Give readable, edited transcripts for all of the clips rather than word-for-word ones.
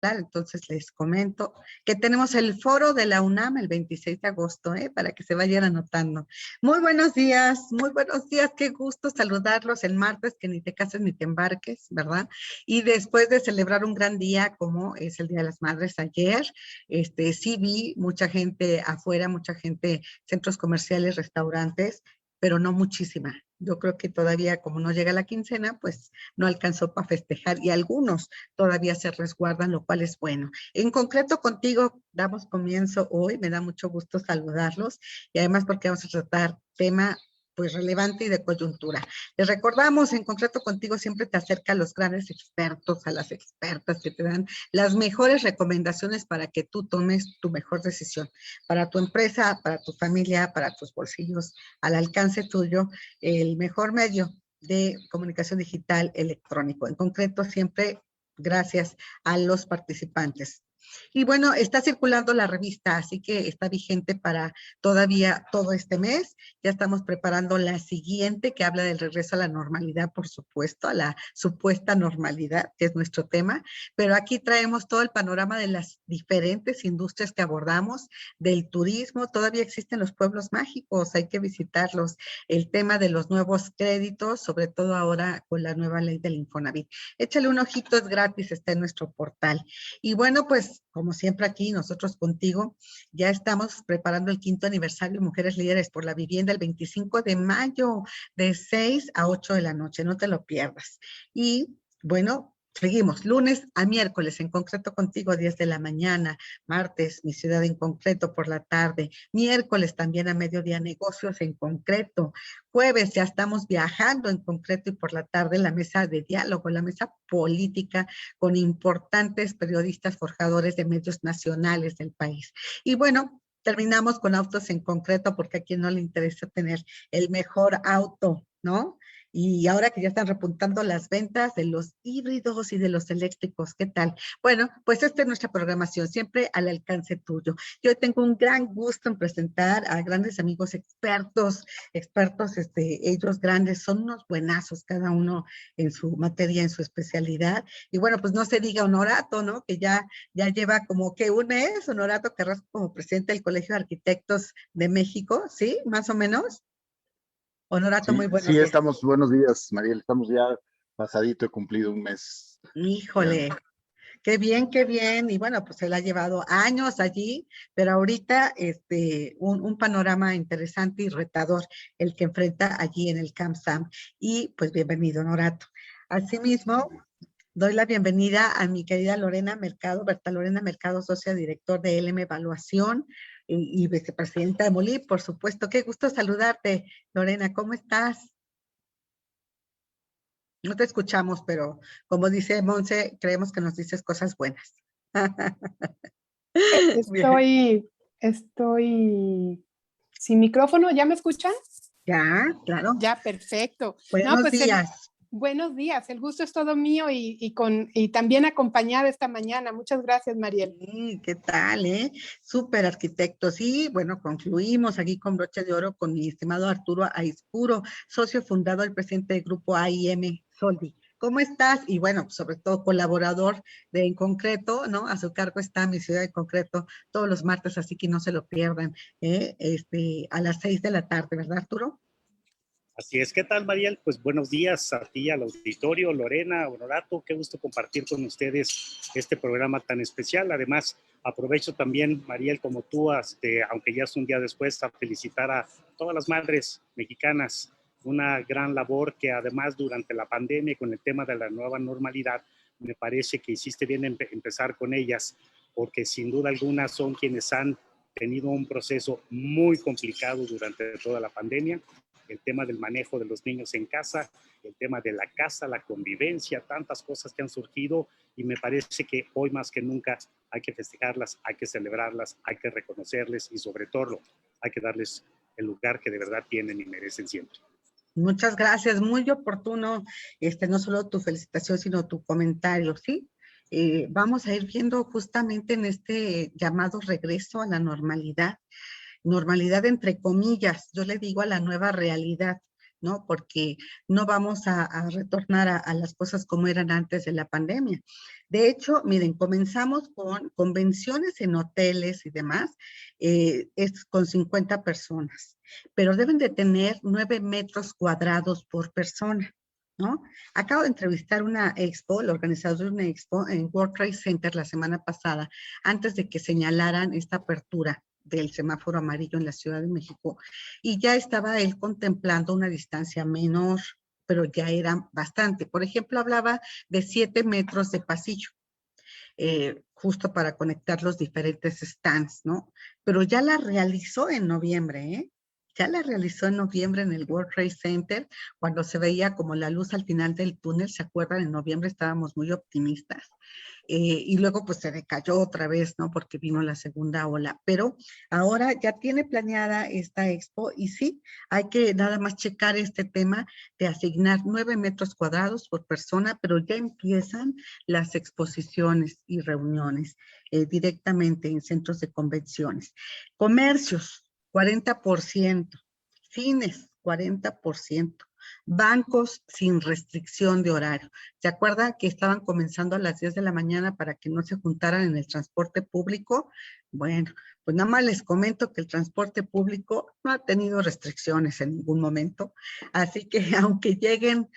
Entonces les comento que tenemos el foro de la UNAM el 26 de agosto, para que se vayan anotando. Muy buenos días, qué gusto saludarlos el martes, que ni te cases ni te embarques, ¿verdad? Y después de celebrar un gran día como es el Día de las Madres ayer, sí vi mucha gente afuera, mucha gente, centros comerciales, restaurantes, pero no muchísima. Yo creo que todavía, como no llega la quincena, pues no alcanzó para festejar y algunos todavía se resguardan, lo cual es bueno. En concreto contigo damos comienzo hoy, me da mucho gusto saludarlos y además porque vamos a tratar tema pues relevante y de coyuntura. Les recordamos, en concreto contigo siempre te acerca a los grandes expertos, a las expertas que te dan las mejores recomendaciones para que tú tomes tu mejor decisión, para tu empresa, para tu familia, para tus bolsillos, al alcance tuyo, el mejor medio de comunicación digital electrónico. En concreto, siempre gracias a los participantes. Y bueno, está circulando la revista, así que está vigente para todavía todo este mes. Ya estamos preparando la siguiente, que habla del regreso a la normalidad, por supuesto, a la supuesta normalidad, que es nuestro tema. Pero aquí traemos todo el panorama de las diferentes industrias que abordamos, del turismo. Todavía existen los pueblos mágicos, hay que visitarlos. El tema de los nuevos créditos, sobre todo ahora con la nueva ley del Infonavit. Échale un ojito, es gratis, está en nuestro portal. Y bueno, pues como siempre aquí, nosotros contigo, ya estamos preparando el 5º aniversario de Mujeres Líderes por la Vivienda el 25 de mayo, de 6 a 8 de la noche, no te lo pierdas. Y bueno, seguimos, lunes a miércoles, en concreto contigo, 10 de la mañana, martes, mi ciudad en concreto por la tarde, miércoles también a mediodía, negocios en concreto, jueves ya estamos viajando en concreto y por la tarde la mesa de diálogo, la mesa política con importantes periodistas forjadores de medios nacionales del país. Y bueno, terminamos con autos en concreto porque a quien no le interesa tener el mejor auto, ¿no? Y ahora que ya están repuntando las ventas de los híbridos y de los eléctricos, ¿qué tal? Bueno, pues esta es nuestra programación, siempre al alcance tuyo. Yo tengo un gran gusto en presentar a grandes amigos expertos, ellos grandes, son unos buenazos cada uno en su materia, en su especialidad. Y bueno, pues no se diga Honorato, ¿no? Que ya lleva como que un mes, Honorato Carrasco como presidente del Colegio de Arquitectos de México, ¿sí? Más o menos. Honorato, muy Sí, buenos sí, días. estamos, buenos días, Mariel, estamos ya pasadito, he cumplido un mes. Híjole, qué bien, qué bien. Y bueno, pues él ha llevado años allí, pero ahorita un panorama interesante y retador el que enfrenta allí en el Camp Sam. Y pues bienvenido, Honorato. Asimismo, doy la bienvenida a mi querida Lorena Mercado, Berta Lorena Mercado, socia director de LM Evaluación y vicepresidenta de Molí, por supuesto. Qué gusto saludarte, Lorena, ¿cómo estás? No te escuchamos, pero como dice Monse, creemos que nos dices cosas buenas. Bien. Estoy sin micrófono, ¿ya me escuchan? Ya, claro. Ya, perfecto. Buenos días. Buenos días, el gusto es todo mío y también acompañada esta mañana. Muchas gracias, Mariel. Sí, ¿qué tal, Súper arquitecto. Sí, bueno, concluimos aquí con broche de oro con mi estimado Arturo Aispuro, socio fundador y presidente del grupo AIM Soldi. ¿Cómo estás? Y bueno, sobre todo colaborador de En Concreto, ¿no? A su cargo está Mi Ciudad en Concreto todos los martes, así que no se lo pierdan, a las 6 de la tarde, ¿verdad, Arturo? Así es, ¿qué tal, Mariel? Pues buenos días a ti, al auditorio, Lorena, Honorato, qué gusto compartir con ustedes este programa tan especial. Además, aprovecho también, Mariel, como tú, aunque ya es un día después, a felicitar a todas las madres mexicanas, una gran labor que además durante la pandemia, con el tema de la nueva normalidad, me parece que hiciste bien en empezar con ellas, porque sin duda alguna son quienes han tenido un proceso muy complicado durante toda la pandemia. El tema del manejo de los niños en casa, el tema de la casa, la convivencia, tantas cosas que han surgido y me parece que hoy más que nunca hay que festejarlas, hay que celebrarlas, hay que reconocerles y sobre todo hay que darles el lugar que de verdad tienen y merecen siempre. Muchas gracias, muy oportuno, no solo tu felicitación, sino tu comentario, ¿sí? Vamos a ir viendo justamente en este llamado regreso a la normalidad entre comillas, yo le digo a la nueva realidad, ¿no? Porque no vamos a retornar a las cosas como eran antes de la pandemia. De hecho, miren, comenzamos con convenciones en hoteles y demás, es con 50 personas, pero deben de tener 9 metros cuadrados por persona, ¿no? Acabo de entrevistar una expo, el organizador de una expo en World Trade Center la semana pasada, antes de que señalaran esta apertura del semáforo amarillo en la Ciudad de México, y ya estaba él contemplando una distancia menor, pero ya era bastante. Por ejemplo, hablaba de 7 metros de pasillo, justo para conectar los diferentes stands, ¿no? Pero ya la realizó en noviembre, ¿eh? Ya la realizó en noviembre en el World Trade Center, cuando se veía como la luz al final del túnel. ¿Se acuerdan? En noviembre estábamos muy optimistas. Y luego pues se decayó otra vez, ¿no? Porque vino la segunda ola. Pero ahora ya tiene planeada esta expo y sí, hay que nada más checar este tema de asignar 9 metros cuadrados por persona, pero ya empiezan las exposiciones y reuniones directamente en centros de convenciones. Comercios, 40%. Cines, 40%. Bancos sin restricción de horario. ¿Se acuerdan que estaban comenzando a las 10 de la mañana para que no se juntaran en el transporte público? Bueno, pues nada más les comento que el transporte público no ha tenido restricciones en ningún momento, así que aunque lleguen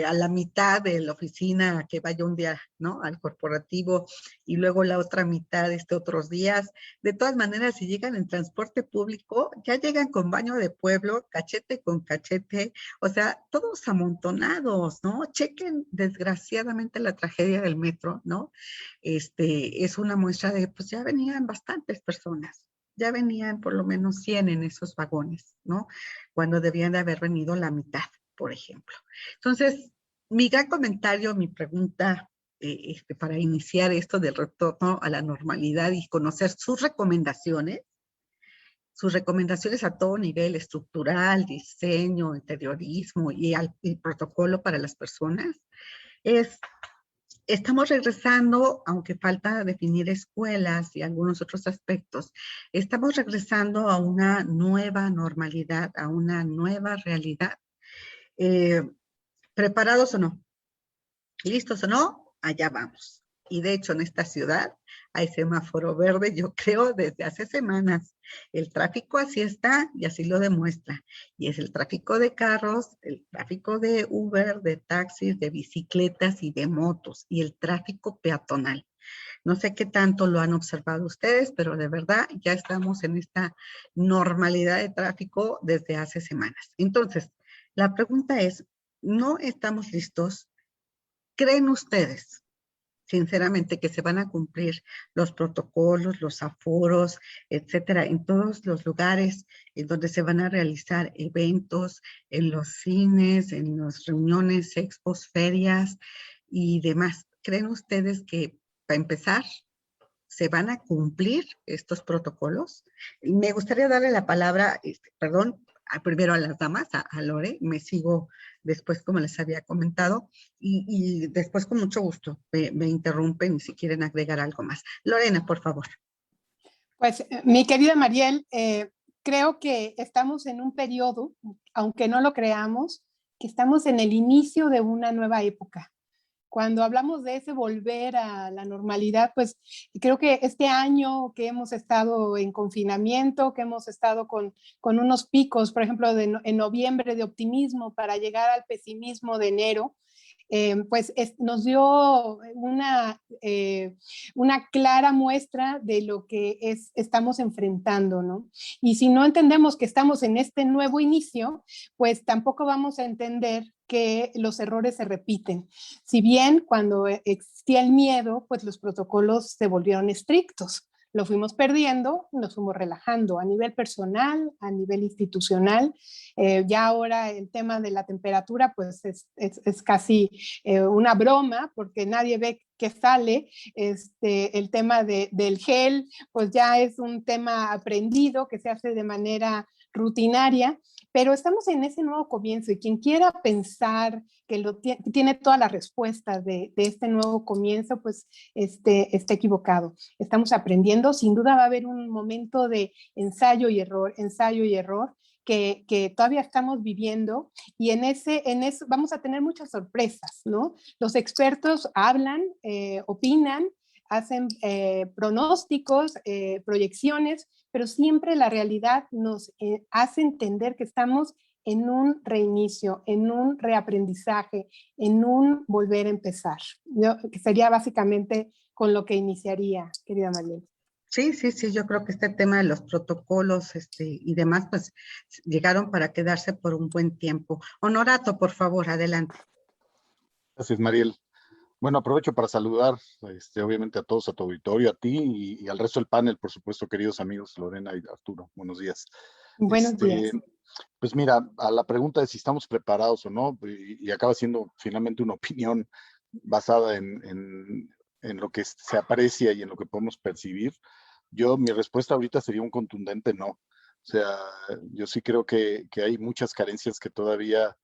a la mitad de la oficina, que vaya un día, ¿no?, al corporativo y luego la otra mitad otros días, de todas maneras, si llegan en transporte público, ya llegan con baño de pueblo, cachete con cachete, o sea, todos amontonados, ¿no? Chequen desgraciadamente la tragedia del metro, ¿no? Es una muestra de, pues ya venían bastantes personas, ya venían por lo menos 100 en esos vagones, ¿no? Cuando debían de haber venido la mitad, por ejemplo. Entonces, mi gran comentario, mi pregunta para iniciar esto del retorno a la normalidad y conocer sus recomendaciones a todo nivel, estructural, diseño, interiorismo y protocolo para las personas, estamos regresando, aunque falta definir escuelas y algunos otros aspectos, estamos regresando a una nueva normalidad, a una nueva realidad. ¿Preparados o no? ¿Listos o no? Allá vamos. Y de hecho en esta ciudad hay semáforo verde, yo creo, desde hace semanas. El tráfico así está y así lo demuestra. Y es el tráfico de carros, el tráfico de Uber, de taxis, de bicicletas y de motos, y el tráfico peatonal. No sé qué tanto lo han observado ustedes, pero de verdad ya estamos en esta normalidad de tráfico desde hace semanas. Entonces, la pregunta es, ¿no estamos listos? ¿Creen ustedes, sinceramente, que se van a cumplir los protocolos, los aforos, etcétera, en todos los lugares en donde se van a realizar eventos, en los cines, en las reuniones, expos, ferias y demás? ¿Creen ustedes que, para empezar, se van a cumplir estos protocolos? Me gustaría darle la palabra, primero a las damas, a Lore, me sigo después, como les había comentado, y después con mucho gusto me interrumpen si quieren agregar algo más. Lorena, por favor. Pues, mi querida Mariel, creo que estamos en un periodo, aunque no lo creamos, que estamos en el inicio de una nueva época. Cuando hablamos de ese volver a la normalidad, pues creo que este año que hemos estado en confinamiento, que hemos estado con unos picos, por ejemplo, en noviembre de optimismo para llegar al pesimismo de enero, pues nos dio una clara muestra de lo que estamos enfrentando, ¿no? Y si no entendemos que estamos en este nuevo inicio, pues tampoco vamos a entender que los errores se repiten. Si bien cuando existía el miedo, pues los protocolos se volvieron estrictos. Lo fuimos perdiendo, nos fuimos relajando a nivel personal, a nivel institucional. Ya ahora el tema de la temperatura pues es casi una broma porque nadie ve que sale. El tema del gel pues ya es un tema aprendido que se hace de manera rutinaria, pero estamos en ese nuevo comienzo y quien quiera pensar que tiene todas las respuestas de este nuevo comienzo, pues está equivocado. Estamos aprendiendo, sin duda va a haber un momento de ensayo y error, que todavía estamos viviendo, y en eso vamos a tener muchas sorpresas, ¿no? Los expertos hablan, opinan, hacen pronósticos, proyecciones, pero siempre la realidad nos hace entender que estamos en un reinicio, en un reaprendizaje, en un volver a empezar. Que sería básicamente con lo que iniciaría, querida Mariel. Sí, sí, sí, yo creo que este tema de los protocolos y demás, pues llegaron para quedarse por un buen tiempo. Honorato, por favor, adelante. Gracias, Mariel. Bueno, aprovecho para saludar, obviamente a todos, a tu auditorio, a ti y al resto del panel, por supuesto, queridos amigos Lorena y Arturo. Buenos días. Buenos días. Pues mira, a la pregunta de si estamos preparados o no, y acaba siendo finalmente una opinión basada en lo que se aprecia y en lo que podemos percibir, mi respuesta ahorita sería un contundente no. O sea, yo sí creo que hay muchas carencias que todavía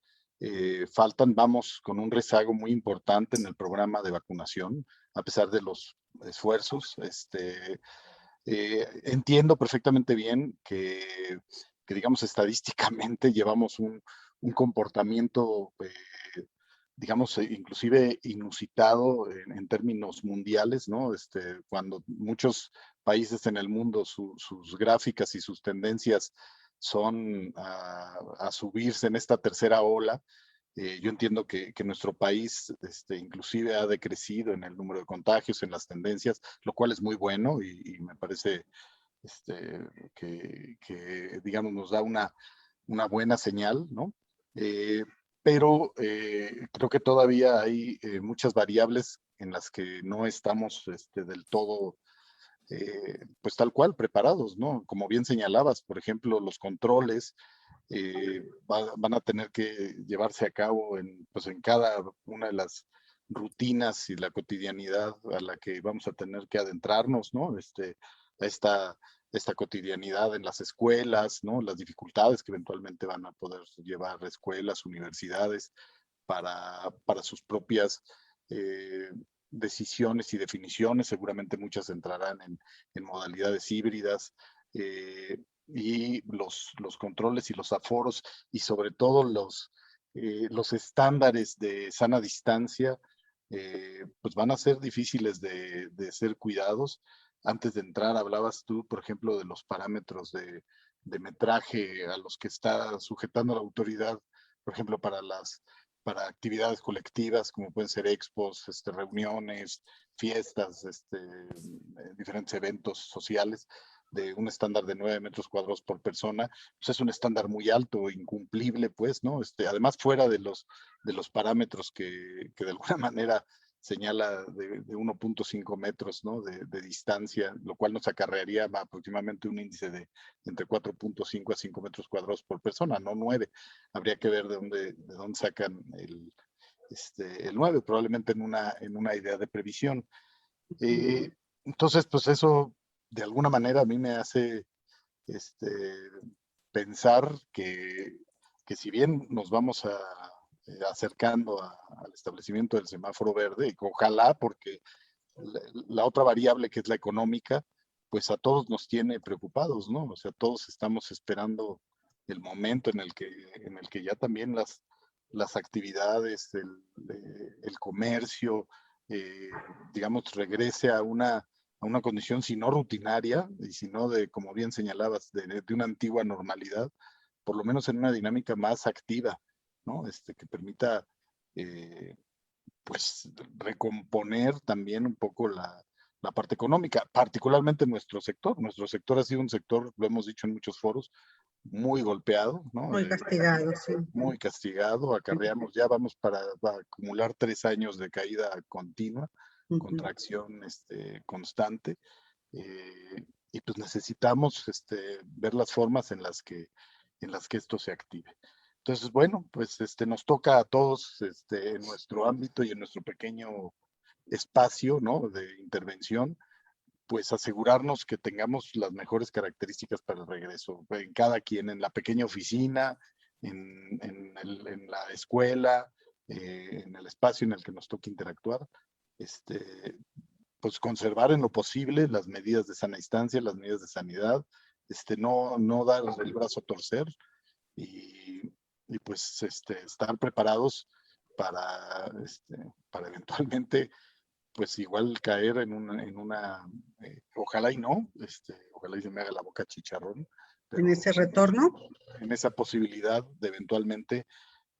faltan. Vamos con un rezago muy importante en el programa de vacunación, a pesar de los esfuerzos. Entiendo perfectamente bien que digamos, estadísticamente llevamos un comportamiento, digamos, inclusive inusitado en términos mundiales, ¿no? Cuando muchos países en el mundo, sus gráficas y sus tendencias son a subirse en esta tercera ola. Yo entiendo que nuestro país inclusive ha decrecido en el número de contagios, en las tendencias, lo cual es muy bueno y me parece que, digamos, nos da una buena señal, ¿no? Pero creo que todavía hay muchas variables en las que no estamos del todo, pues tal cual, preparados, ¿no? Como bien señalabas, por ejemplo, los controles van a tener que llevarse a cabo pues en cada una de las rutinas y la cotidianidad a la que vamos a tener que adentrarnos, ¿no? Esta cotidianidad en las escuelas, ¿no? Las dificultades que eventualmente van a poder llevar escuelas, universidades para sus propias decisiones y definiciones. Seguramente muchas entrarán en modalidades híbridas. Y los controles y los aforos y sobre todo los estándares de sana distancia, pues van a ser difíciles de ser cuidados. Antes de entrar hablabas tú, por ejemplo, de los parámetros de metraje a los que está sujetando la autoridad, por ejemplo, para actividades colectivas, como pueden ser expos, reuniones, fiestas, diferentes eventos sociales, de un estándar de 9 metros cuadrados por persona, pues es un estándar muy alto, incumplible, pues, ¿no? Además, fuera de los parámetros que de alguna manera señala de 1.5 metros, ¿no? De distancia, lo cual nos acarrearía aproximadamente un índice de entre 4.5 a 5 metros cuadrados por persona, no 9. Habría que ver de dónde sacan el 9, probablemente en una idea de previsión. Entonces, pues eso de alguna manera a mí me hace pensar que si bien nos vamos acercando al establecimiento del semáforo verde, y ojalá, porque la otra variable que es la económica, pues a todos nos tiene preocupados, ¿no? O sea, todos estamos esperando el momento en el que ya también las actividades, el comercio, digamos, regrese a una condición, si no rutinaria, y si no como bien señalabas, de una antigua normalidad, por lo menos en una dinámica más activa, ¿no? Que permita, pues, recomponer también un poco la parte económica, particularmente en nuestro sector. Nuestro sector ha sido un sector, lo hemos dicho en muchos foros, muy golpeado, ¿no? Muy castigado, sí. Muy castigado. Acarreamos, ya vamos para acumular 3 años de caída continua, contracción constante. Y pues necesitamos ver las formas en las que esto se active. Entonces, bueno, pues nos toca a todos en nuestro ámbito y en nuestro pequeño espacio, ¿no? De intervención, pues asegurarnos que tengamos las mejores características para el regreso, en cada quien, en la pequeña oficina, en la escuela, en el espacio en el que nos toque interactuar, pues conservar en lo posible las medidas de sana distancia, las medidas de sanidad, no dar el brazo a torcer, y pues están preparados para eventualmente pues igual caer en una ojalá y no, ojalá y se me haga la boca chicharrón, pero en ese retorno. en esa posibilidad de eventualmente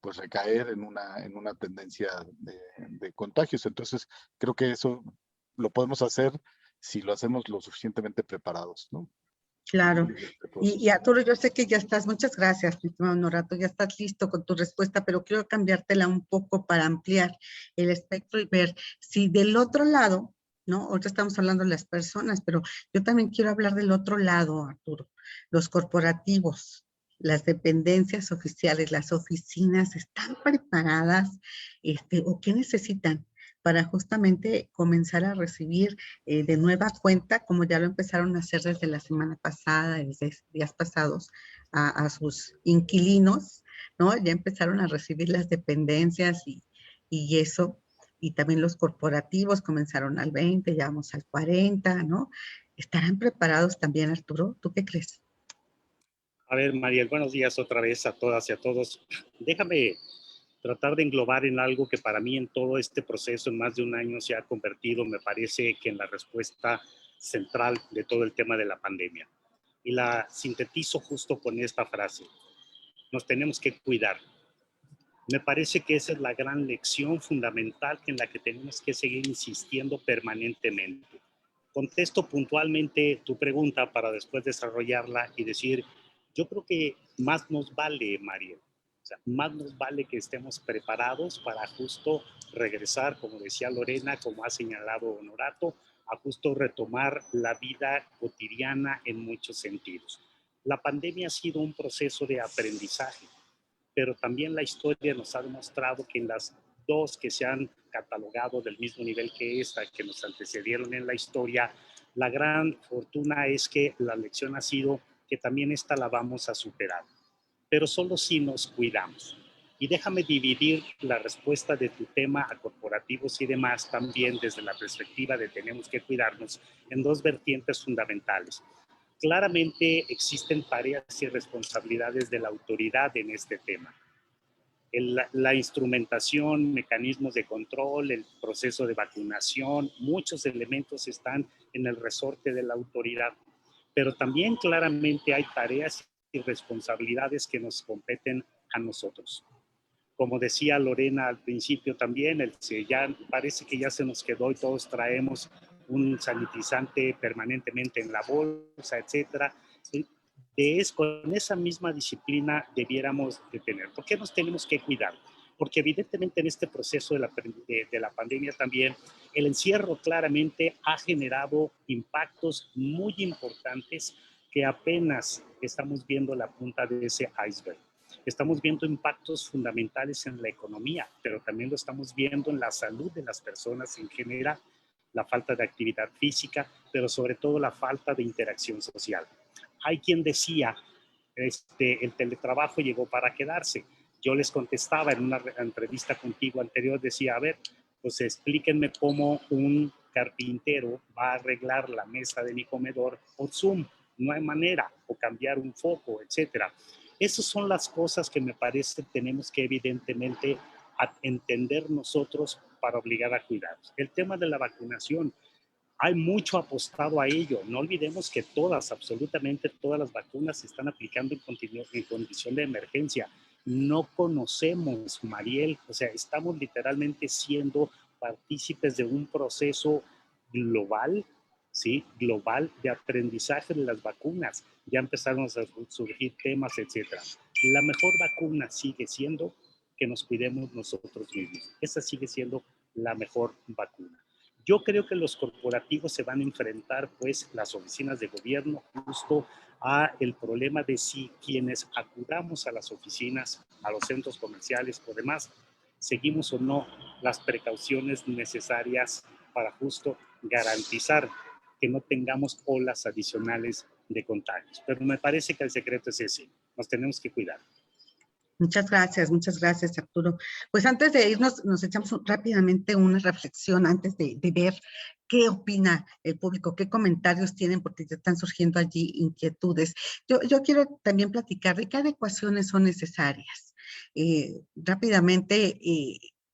pues recaer en una tendencia de contagios. Entonces, creo que eso lo podemos hacer si lo hacemos lo suficientemente preparados, ¿no? Claro. Y Arturo, yo sé que ya estás, muchas gracias, mi estimado Honorato, ya estás listo con tu respuesta, pero quiero cambiártela un poco para ampliar el espectro y ver si del otro lado, ¿no? Ahorita estamos hablando de las personas, pero yo también quiero hablar del otro lado, Arturo, los corporativos, las dependencias oficiales, las oficinas, ¿están preparadas o qué necesitan para justamente comenzar a recibir de nueva cuenta, como ya lo empezaron a hacer desde la semana pasada, desde días pasados, a sus inquilinos, ¿no? Ya empezaron a recibir las dependencias y eso, y también los corporativos comenzaron al 20, ya vamos al 40, ¿no? ¿Estarán preparados también, Arturo? ¿Tú qué crees? A ver, Mariel, buenos días otra vez a todas y a todos. Déjame tratar de englobar en algo que para mí en todo este proceso, en más de un año, se ha convertido, me parece, que en la respuesta central de todo el tema de la pandemia. Y la sintetizo justo con esta frase: nos tenemos que cuidar. Me parece que esa es la gran lección fundamental en la que tenemos que seguir insistiendo permanentemente. Contesto puntualmente tu pregunta para después desarrollarla y decir, yo creo que más nos vale, Mariel, o sea, más nos vale que estemos preparados para justo regresar, como decía Lorena, como ha señalado Honorato, a justo retomar la vida cotidiana en muchos sentidos. La pandemia ha sido un proceso de aprendizaje, pero también la historia nos ha demostrado que en las dos que se han catalogado del mismo nivel que esta, que nos antecedieron en la historia, la gran fortuna es que la lección ha sido que también esta la vamos a superar, pero solo si nos cuidamos. Y déjame dividir la respuesta de tu tema a corporativos y demás también desde la perspectiva de tenemos que cuidarnos en dos vertientes fundamentales. Claramente existen tareas y responsabilidades de la autoridad en este tema. La instrumentación, mecanismos de control, el proceso de vacunación, muchos elementos están en el resorte de la autoridad, pero también claramente hay tareas y responsabilidades que nos competen a nosotros. Como decía Lorena al principio también, ya parece que ya se nos quedó y todos traemos un sanitizante permanentemente en la bolsa, etcétera. Con esa misma disciplina debiéramos de tener. ¿Por qué nos tenemos que cuidar? Porque evidentemente en este proceso de la pandemia también, el encierro claramente ha generado impactos muy importantes que apenas estamos viendo la punta de ese iceberg. Estamos viendo impactos fundamentales en la economía, pero también lo estamos viendo en la salud de las personas en general, la falta de actividad física, pero sobre todo la falta de interacción social. Hay quien decía, el teletrabajo llegó para quedarse. Yo les contestaba en una entrevista contigo anterior, decía, a ver, pues explíquenme cómo un carpintero va a arreglar la mesa de mi comedor por Zoom. No hay manera, o cambiar un foco, etcétera. Esas son las cosas que me parece tenemos que evidentemente entender nosotros para obligar a cuidarnos. El tema de la vacunación, hay mucho apostado a ello. No olvidemos que absolutamente todas las vacunas se están aplicando en condición de emergencia. No conocemos, Mariel, o sea, estamos literalmente siendo partícipes de un proceso global, ¿sí? Global de aprendizaje de las vacunas. Ya empezaron a surgir temas, etcétera. La mejor vacuna sigue siendo que nos cuidemos nosotros mismos. Esa sigue siendo la mejor vacuna. Yo creo que los corporativos se van a enfrentar, pues, las oficinas de gobierno justo a el problema de si quienes acudamos a las oficinas, a los centros comerciales o demás, seguimos o no las precauciones necesarias para justo garantizar que no tengamos olas adicionales de contagios. Pero me parece que el secreto es ese, nos tenemos que cuidar. Muchas gracias, Arturo. Pues antes de irnos, nos echamos rápidamente una reflexión antes de ver ¿Qué opina el público? ¿Qué comentarios tienen? Porque ya están surgiendo allí inquietudes. Yo quiero también platicar de qué adecuaciones son necesarias. Rápidamente,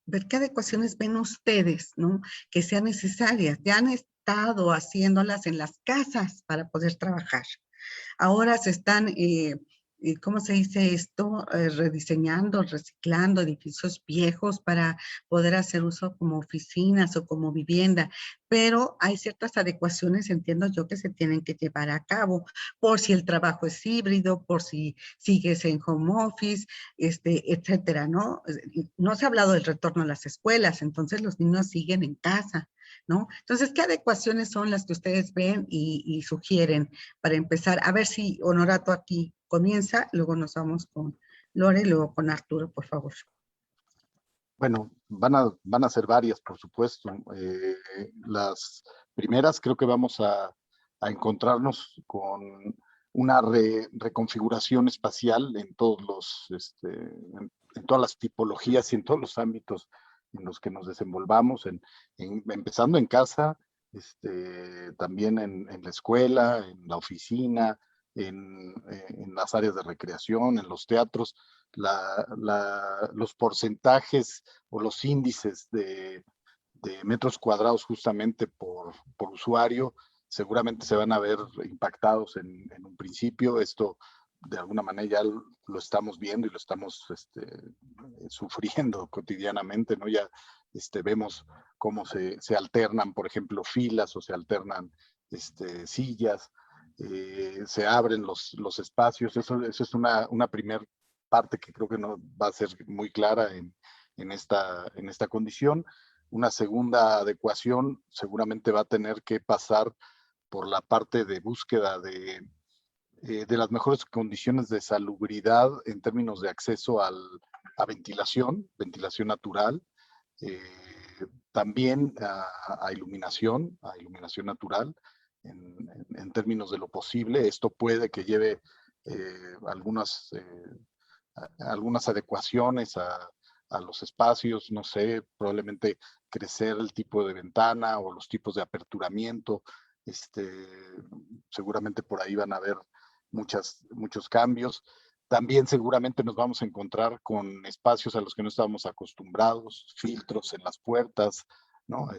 ver qué adecuaciones ven ustedes, ¿no? Que sean necesarias. Ya han estado haciéndolas en las casas para poder trabajar. Ahora se están, ¿cómo se dice esto? Rediseñando, reciclando edificios viejos para poder hacer uso como oficinas o como vivienda, pero hay ciertas adecuaciones, entiendo yo, que se tienen que llevar a cabo, por si el trabajo es híbrido, por si sigues en home office, etcétera, ¿no? No se ha hablado del retorno a las escuelas, entonces los niños siguen en casa, ¿no? Entonces, ¿qué adecuaciones son las que ustedes ven y sugieren para empezar? A ver si Honorato aquí comienza, luego nos vamos con Lore y luego con Arturo, por favor. Bueno, van a ser varias, por supuesto. Las primeras creo que vamos a encontrarnos con una reconfiguración espacial en todos en todas las tipologías y en todos los ámbitos en los que nos desenvolvamos, empezando en casa, también en la escuela, en la oficina, en las áreas de recreación, en los teatros. Los porcentajes o los índices de metros cuadrados justamente por usuario seguramente se van a ver impactados en un principio. Esto de alguna manera ya lo estamos viendo y lo estamos sufriendo cotidianamente, ¿no? Ya vemos cómo se alternan, por ejemplo, filas o se alternan sillas, se abren los espacios. Eso es una primera parte que creo que no va a ser muy clara en esta condición. Una segunda adecuación seguramente va a tener que pasar por la parte de búsqueda de las mejores condiciones de salubridad en términos de acceso a ventilación natural, también a iluminación natural, en términos de lo posible. Esto puede que lleve algunas adecuaciones a los espacios, no sé, probablemente crecer el tipo de ventana o los tipos de aperturamiento. Seguramente por ahí van a haber muchos cambios. También seguramente nos vamos a encontrar con espacios a los que no estábamos acostumbrados, filtros en las puertas, ¿no?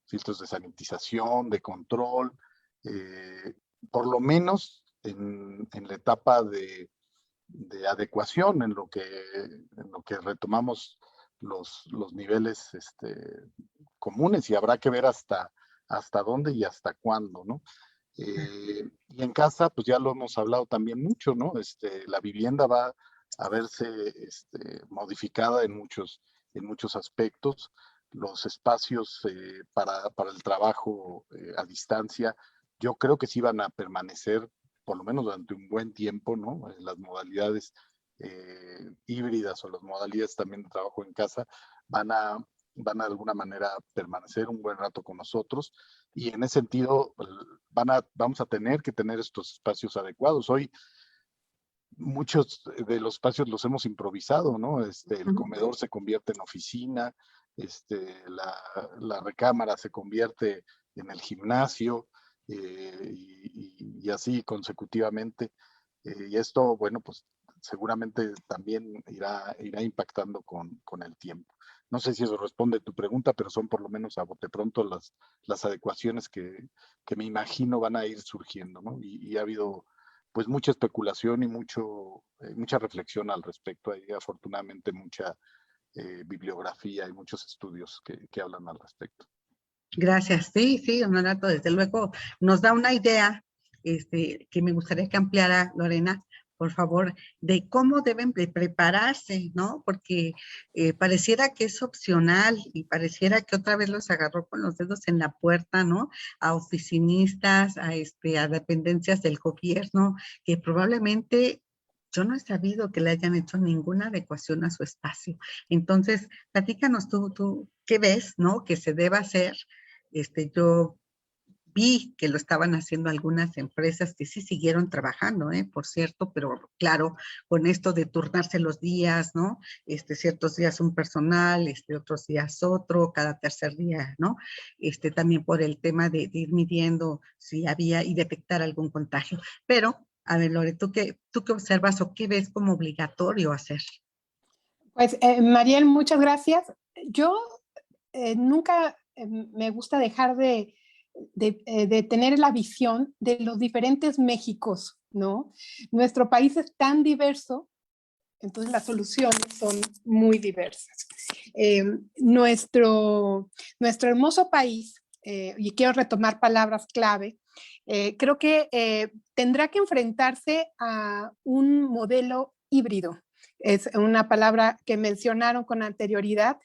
Filtros de sanitización, de control, por lo menos en la etapa de adecuación, en lo que retomamos los niveles comunes, y habrá que ver hasta dónde y hasta cuándo, ¿no? Y en casa, pues ya lo hemos hablado también mucho, ¿no? La vivienda va a verse modificada en muchos aspectos. Los espacios para el trabajo a distancia, yo creo que sí van a permanecer por lo menos durante un buen tiempo, ¿no? Las modalidades híbridas o las modalidades también de trabajo en casa van a de alguna manera permanecer un buen rato con nosotros, y en ese sentido vamos a tener que tener estos espacios adecuados. Hoy muchos de los espacios los hemos improvisado, ¿no? El comedor se convierte en oficina, la recámara se convierte en el gimnasio, y así consecutivamente. Y esto, bueno, pues seguramente también irá impactando con el tiempo. No sé si eso responde a tu pregunta, pero son por lo menos a bote pronto las adecuaciones que me imagino van a ir surgiendo, ¿no? Y ha habido pues mucha especulación y mucha reflexión al respecto. Hay afortunadamente mucha bibliografía y muchos estudios que hablan al respecto. Gracias. Sí, Honorato, desde luego nos da una idea que me gustaría que ampliara Lorena, por favor, de cómo deben de prepararse, ¿no? Porque pareciera que es opcional y pareciera que otra vez los agarró con los dedos en la puerta, ¿no? A oficinistas, a dependencias del gobierno, que probablemente yo no he sabido que le hayan hecho ninguna adecuación a su espacio. Entonces, platícanos tú, ¿qué ves, no? Que se deba hacer. Yo vi que lo estaban haciendo algunas empresas que sí siguieron trabajando, por cierto, pero claro, con esto de turnarse los días, ¿no? Ciertos días un personal, otros días otro, cada tercer día, ¿no? También por el tema de ir midiendo si había y detectar algún contagio. Pero, a ver, Lore, ¿tú qué observas o qué ves como obligatorio hacer? Pues, Mariel, muchas gracias. Yo nunca me gusta dejar de tener la visión de los diferentes Méxicos, ¿no? Nuestro país es tan diverso, entonces las soluciones son muy diversas. Nuestro hermoso país, y quiero retomar palabras clave, creo que tendrá que enfrentarse a un modelo híbrido. Es una palabra que mencionaron con anterioridad.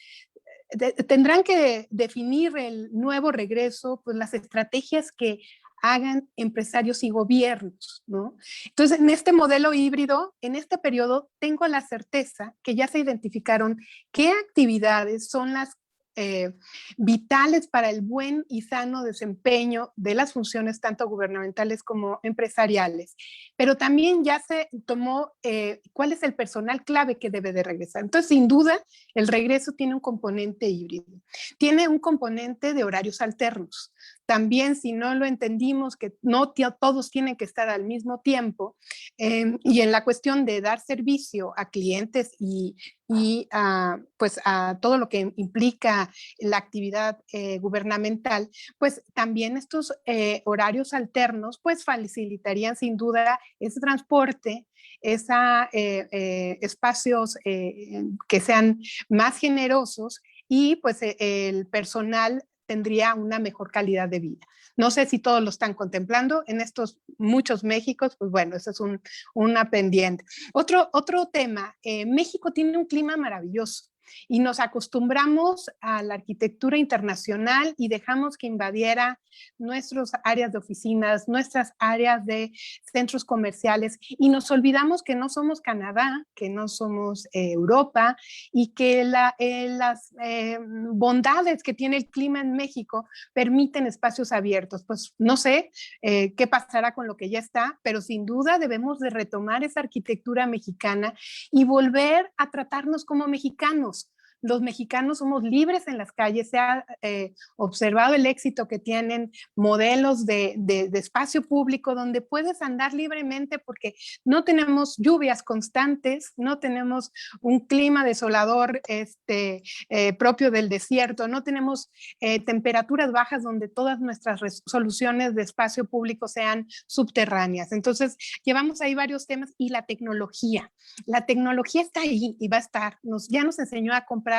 Tendrán que definir el nuevo regreso, pues las estrategias que hagan empresarios y gobiernos, ¿no? Entonces, en este modelo híbrido, en este periodo, tengo la certeza que ya se identificaron qué actividades son las vitales para el buen y sano desempeño de las funciones tanto gubernamentales como empresariales, pero también ya se tomó cuál es el personal clave que debe de regresar. Entonces, sin duda, el regreso tiene un componente híbrido, tiene un componente de horarios alternos. También, si no lo entendimos, que no todos tienen que estar al mismo tiempo, y en la cuestión de dar servicio a clientes y pues a todo lo que implica la actividad gubernamental, pues también estos horarios alternos pues facilitarían sin duda ese transporte, espacios que sean más generosos y pues el personal tendría una mejor calidad de vida. No sé si todos lo están contemplando en estos muchos Méxicos, pues bueno, eso es una pendiente. Otro tema, México tiene un clima maravilloso y nos acostumbramos a la arquitectura internacional y dejamos que invadiera nuestras áreas de oficinas, nuestras áreas de centros comerciales y nos olvidamos que no somos Canadá, que no somos Europa y que las bondades que tiene el clima en México permiten espacios abiertos. Pues no sé qué pasará con lo que ya está, pero sin duda debemos de retomar esa arquitectura mexicana y volver a tratarnos como mexicanos. Los mexicanos somos libres en las calles, se ha observado el éxito que tienen modelos de espacio público donde puedes andar libremente porque no tenemos lluvias constantes, no tenemos un clima desolador propio del desierto, no tenemos temperaturas bajas donde todas nuestras soluciones de espacio público sean subterráneas. Entonces, llevamos ahí varios temas y la tecnología está ahí y va a estar. Ya nos enseñó a comprar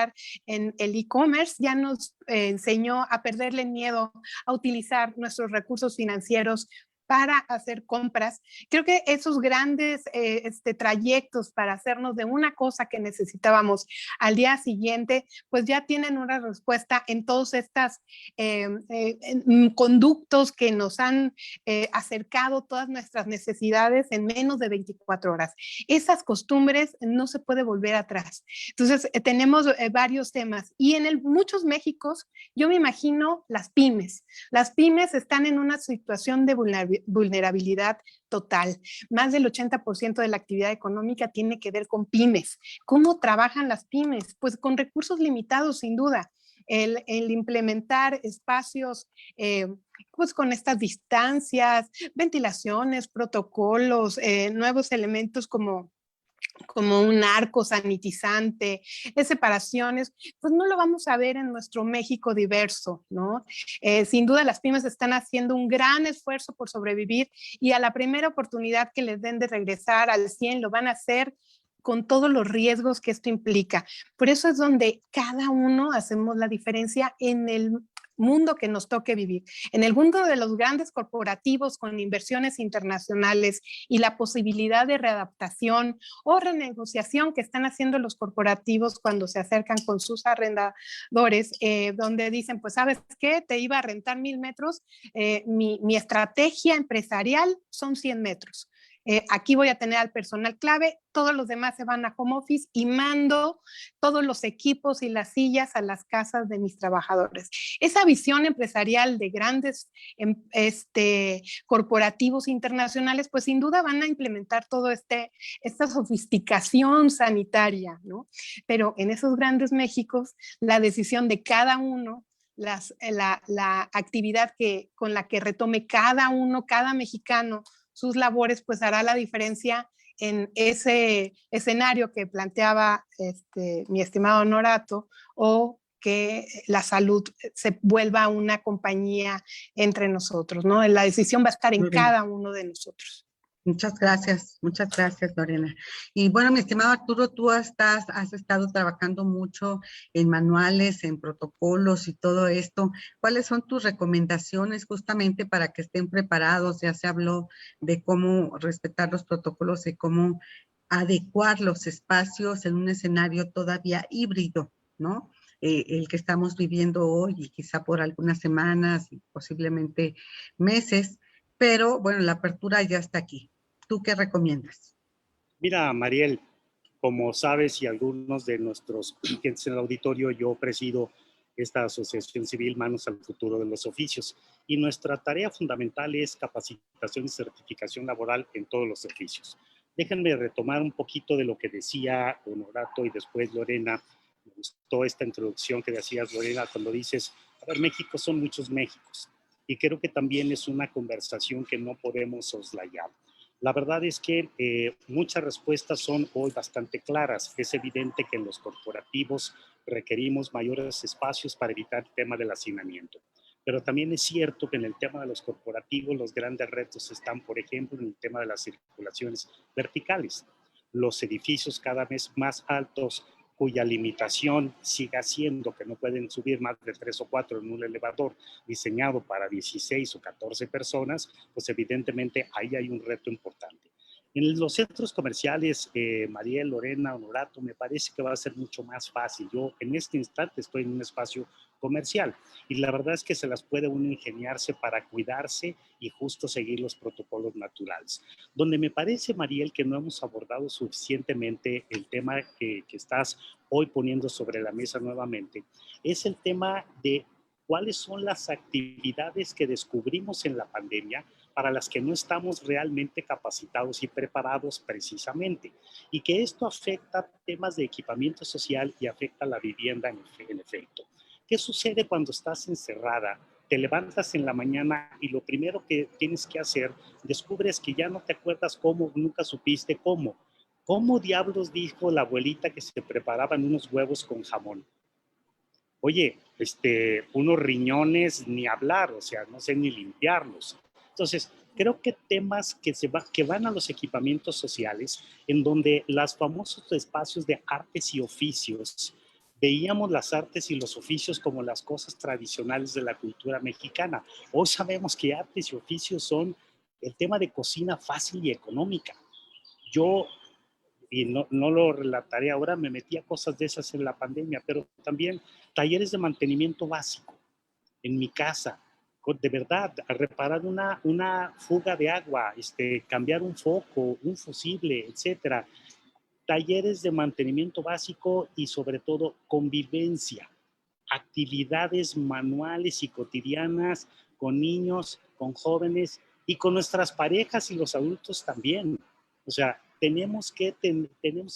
en el e-commerce, ya nos enseñó a perderle miedo a utilizar nuestros recursos financieros para hacer compras. Creo que esos grandes trayectos para hacernos de una cosa que necesitábamos al día siguiente, pues ya tienen una respuesta en todos estos conductos que nos han acercado todas nuestras necesidades en menos de 24 horas. Esas costumbres no se puede volver atrás. Entonces, tenemos varios temas y en muchos Méxicos, yo me imagino las pymes. Las pymes están en una situación de vulnerabilidad total. Más del 80% de la actividad económica tiene que ver con pymes. ¿Cómo trabajan las pymes? Pues con recursos limitados, sin duda. El implementar espacios pues con estas distancias, ventilaciones, protocolos, nuevos elementos como un arco sanitizante, de separaciones, pues no lo vamos a ver en nuestro México diverso, ¿no? Sin duda las pymes están haciendo un gran esfuerzo por sobrevivir y a la primera oportunidad que les den de regresar al 100 lo van a hacer con todos los riesgos que esto implica. Por eso es donde cada uno hacemos la diferencia en el mundo que nos toque vivir. En el mundo de los grandes corporativos con inversiones internacionales y la posibilidad de readaptación o renegociación que están haciendo los corporativos cuando se acercan con sus arrendadores, donde dicen, pues, ¿sabes qué? Te iba a rentar 1000 metros, mi estrategia empresarial son 100 metros. aquí voy a tener al personal clave, todos los demás se van a home office y mando todos los equipos y las sillas a las casas de mis trabajadores. Esa visión empresarial de grandes corporativos internacionales, pues sin duda van a implementar todo esta sofisticación sanitaria, ¿no? Pero en esos grandes Méxicos, la decisión de cada uno, la actividad con la que retome cada uno, cada mexicano, sus labores, pues hará la diferencia en ese escenario que planteaba mi estimado Honorato, o que la salud se vuelva una compañía entre nosotros, ¿no? La decisión va a estar en cada uno de nosotros. Muchas gracias, Lorena. Y bueno, mi estimado Arturo, tú has estado trabajando mucho en manuales, en protocolos y todo esto. ¿Cuáles son tus recomendaciones justamente para que estén preparados? Ya se habló de cómo respetar los protocolos, de cómo adecuar los espacios en un escenario todavía híbrido, ¿no? El que estamos viviendo hoy y quizá por algunas semanas y posiblemente meses, pero bueno, la apertura ya está aquí. ¿Tú qué recomiendas? Mira, Mariel, como sabes y algunos de nuestros clientes en el auditorio, yo presido esta asociación civil Manos al Futuro de los Oficios, y nuestra tarea fundamental es capacitación y certificación laboral en todos los servicios. Déjenme retomar un poquito de lo que decía Honorato y después Lorena. Me gustó esta introducción que decías, Lorena, cuando dices, a ver, México son muchos Méxicos, y creo que también es una conversación que no podemos soslayar. La verdad es que muchas respuestas son hoy bastante claras. Es evidente que en los corporativos requerimos mayores espacios para evitar el tema del hacinamiento. Pero también es cierto que en el tema de los corporativos los grandes retos están, por ejemplo, en el tema de las circulaciones verticales. Los edificios cada vez más altos, cuya limitación siga siendo que no pueden subir más de 3 o 4 en un elevador diseñado para 16 o 14 personas, pues evidentemente ahí hay un reto importante. En los centros comerciales, Mariel, Lorena, Honorato, me parece que va a ser mucho más fácil. Yo en este instante estoy en un espacio comercial y la verdad es que se las puede uno ingeniarse para cuidarse y justo seguir los protocolos naturales. Donde me parece, Mariel, que no hemos abordado suficientemente el tema que estás hoy poniendo sobre la mesa nuevamente, es el tema de cuáles son las actividades que descubrimos en la pandemia para las que no estamos realmente capacitados y preparados precisamente, y que esto afecta temas de equipamiento social y afecta la vivienda en efecto. ¿Qué sucede cuando estás encerrada? Te levantas en la mañana y lo primero que tienes que hacer, descubres que ya no te acuerdas cómo, nunca supiste cómo. ¿Cómo diablos dijo la abuelita que se preparaban unos huevos con jamón? Oye, unos riñones ni hablar, o sea, no sé ni limpiarlos. Entonces, creo que temas que van a los equipamientos sociales, en donde los famosos espacios de artes y oficios, veíamos las artes y los oficios como las cosas tradicionales de la cultura mexicana. Hoy sabemos que artes y oficios son el tema de cocina fácil y económica. Yo, y no lo relataré ahora, me metí a cosas de esas en la pandemia, pero también talleres de mantenimiento básico en mi casa, de verdad, a reparar una fuga de agua, cambiar un foco, un fusible, etcétera. Talleres de mantenimiento básico y sobre todo convivencia, actividades manuales y cotidianas con niños, con jóvenes y con nuestras parejas y los adultos también. O sea, tenemos que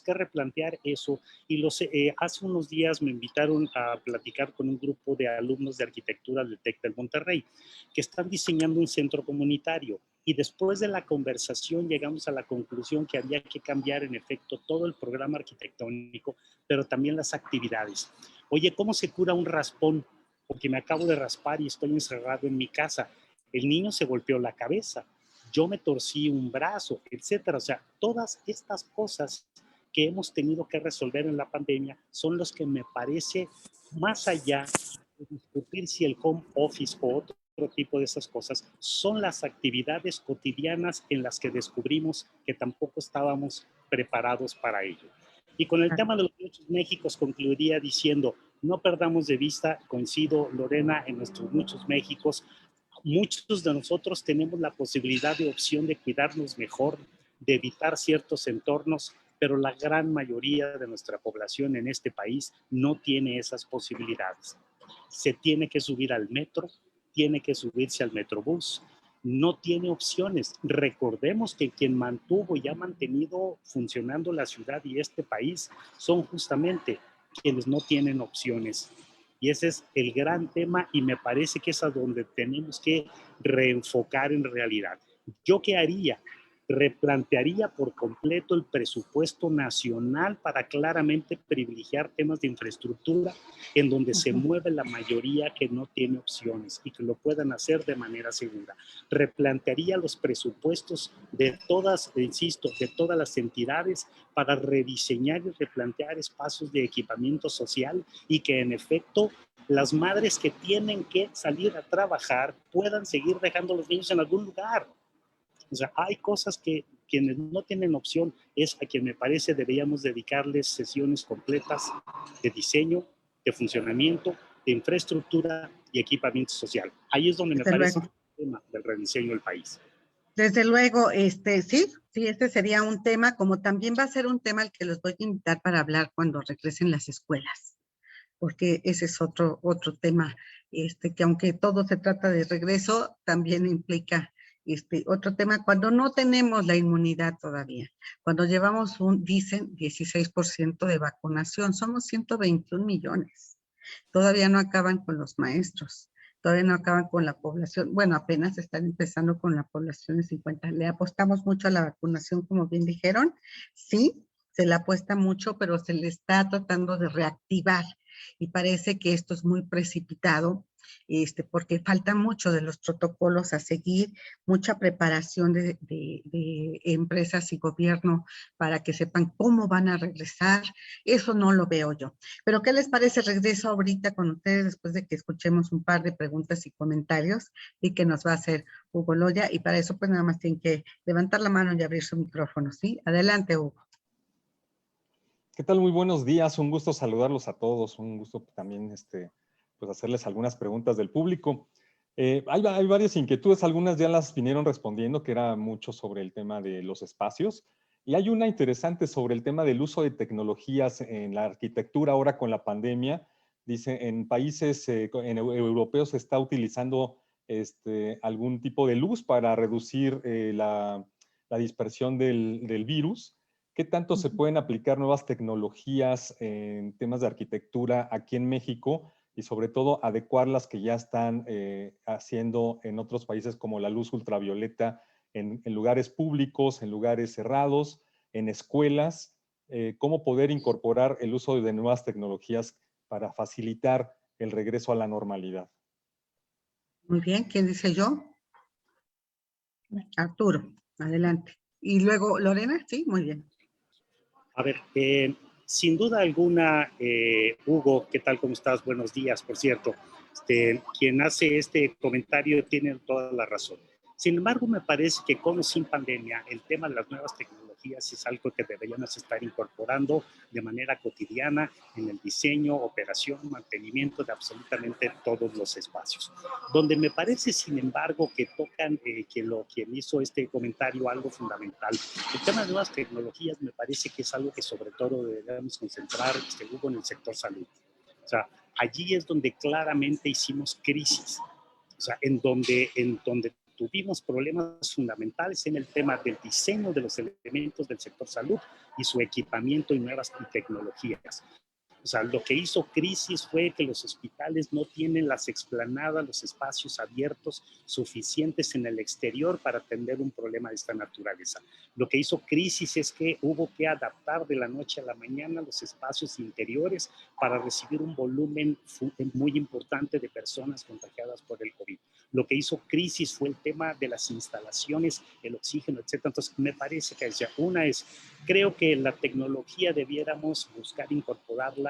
replantear eso. Y hace unos días me invitaron a platicar con un grupo de alumnos de arquitectura del TEC del Monterrey, que están diseñando un centro comunitario. Y después de la conversación llegamos a la conclusión que había que cambiar en efecto todo el programa arquitectónico, pero también las actividades. Oye, ¿cómo se cura un raspón? Porque me acabo de raspar y estoy encerrado en mi casa. El niño se golpeó la cabeza, yo me torcí un brazo, etcétera. O sea, todas estas cosas que hemos tenido que resolver en la pandemia son los que me parece, más allá de discutir si el home office o otro tipo de esas cosas, son las actividades cotidianas en las que descubrimos que tampoco estábamos preparados para ello. Y con el tema de los muchos Méxicos concluiría diciendo, no perdamos de vista, coincido, Lorena, en nuestros muchos Méxicos, muchos de nosotros tenemos la posibilidad de opción de cuidarnos mejor, de evitar ciertos entornos, pero la gran mayoría de nuestra población en este país no tiene esas posibilidades. Se tiene que subir al metro, tiene que subirse al metrobús, no tiene opciones. Recordemos que quien mantuvo y ha mantenido funcionando la ciudad y este país son justamente quienes no tienen opciones. Y ese es el gran tema y me parece que es a donde tenemos que reenfocar en realidad. ¿Yo qué haría? Replantearía por completo el presupuesto nacional para claramente privilegiar temas de infraestructura en donde se mueve la mayoría que no tiene opciones y que lo puedan hacer de manera segura. Replantearía los presupuestos de todas, insisto, de todas las entidades para rediseñar y replantear espacios de equipamiento social y que en efecto las madres que tienen que salir a trabajar puedan seguir dejando a los niños en algún lugar. O sea, hay cosas que quienes no tienen opción es a quien me parece deberíamos dedicarles sesiones completas de diseño, de funcionamiento, de infraestructura y equipamiento social. Ahí es donde me parece el tema del rediseño del país. Desde luego, sí, este sería un tema, como también va a ser un tema al que los voy a invitar para hablar cuando regresen las escuelas, porque ese es otro tema, que aunque todo se trata de regreso, también implica otro tema, cuando no tenemos la inmunidad todavía, cuando llevamos dicen, 16% de vacunación, somos 121 millones, todavía no acaban con los maestros, todavía no acaban con la población, bueno, apenas están empezando con la población de 50, le apostamos mucho a la vacunación, como bien dijeron, sí, se le apuesta mucho, pero se le está tratando de reactivar, y parece que esto es muy precipitado, porque falta mucho de los protocolos a seguir, mucha preparación de empresas y gobierno para que sepan cómo van a regresar, eso no lo veo yo. Pero ¿qué les parece? Regreso ahorita con ustedes después de que escuchemos un par de preguntas y comentarios y que nos va a hacer Hugo Loya, y para eso pues nada más tienen que levantar la mano y abrir su micrófono, ¿sí? Adelante, Hugo. ¿Qué tal? Muy buenos días, un gusto saludarlos a todos, un gusto también pues hacerles algunas preguntas del público. Hay varias inquietudes, algunas ya las vinieron respondiendo, que era mucho sobre el tema de los espacios, y hay una interesante sobre el tema del uso de tecnologías en la arquitectura ahora con la pandemia. Dice, en países europeos se está utilizando algún tipo de luz para reducir la dispersión del virus. ¿Qué tanto se pueden aplicar nuevas tecnologías en temas de arquitectura aquí en México y sobre todo adecuar las que ya están haciendo en otros países como la luz ultravioleta en lugares públicos, en lugares cerrados, en escuelas? ¿Cómo poder incorporar el uso de nuevas tecnologías para facilitar el regreso a la normalidad? Muy bien, ¿quién dice yo? Arturo, adelante. Y luego Lorena, sí, muy bien. A ver, sin duda alguna, Hugo, ¿qué tal? ¿Cómo estás? Buenos días, por cierto. Quien hace este comentario tiene toda la razón. Sin embargo, me parece que con o sin pandemia, el tema de las nuevas tecnologías es algo que deberíamos estar incorporando de manera cotidiana en el diseño, operación, mantenimiento de absolutamente todos los espacios. Donde me parece, sin embargo, que tocan quien hizo este comentario algo fundamental. El tema de nuevas tecnologías me parece que es algo que sobre todo deberíamos concentrar, Hugo, en el sector salud. O sea, allí es donde claramente hicimos crisis. O sea, en donde tuvimos problemas fundamentales en el tema del diseño de los elementos del sector salud y su equipamiento y nuevas tecnologías. O sea, lo que hizo crisis fue que los hospitales no tienen las explanadas, los espacios abiertos suficientes en el exterior para atender un problema de esta naturaleza. Lo que hizo crisis es que hubo que adaptar de la noche a la mañana los espacios interiores para recibir un volumen muy importante de personas contagiadas por el COVID. Lo que hizo crisis fue el tema de las instalaciones, el oxígeno, etc. Entonces, me parece que creo que la tecnología debiéramos buscar incorporarla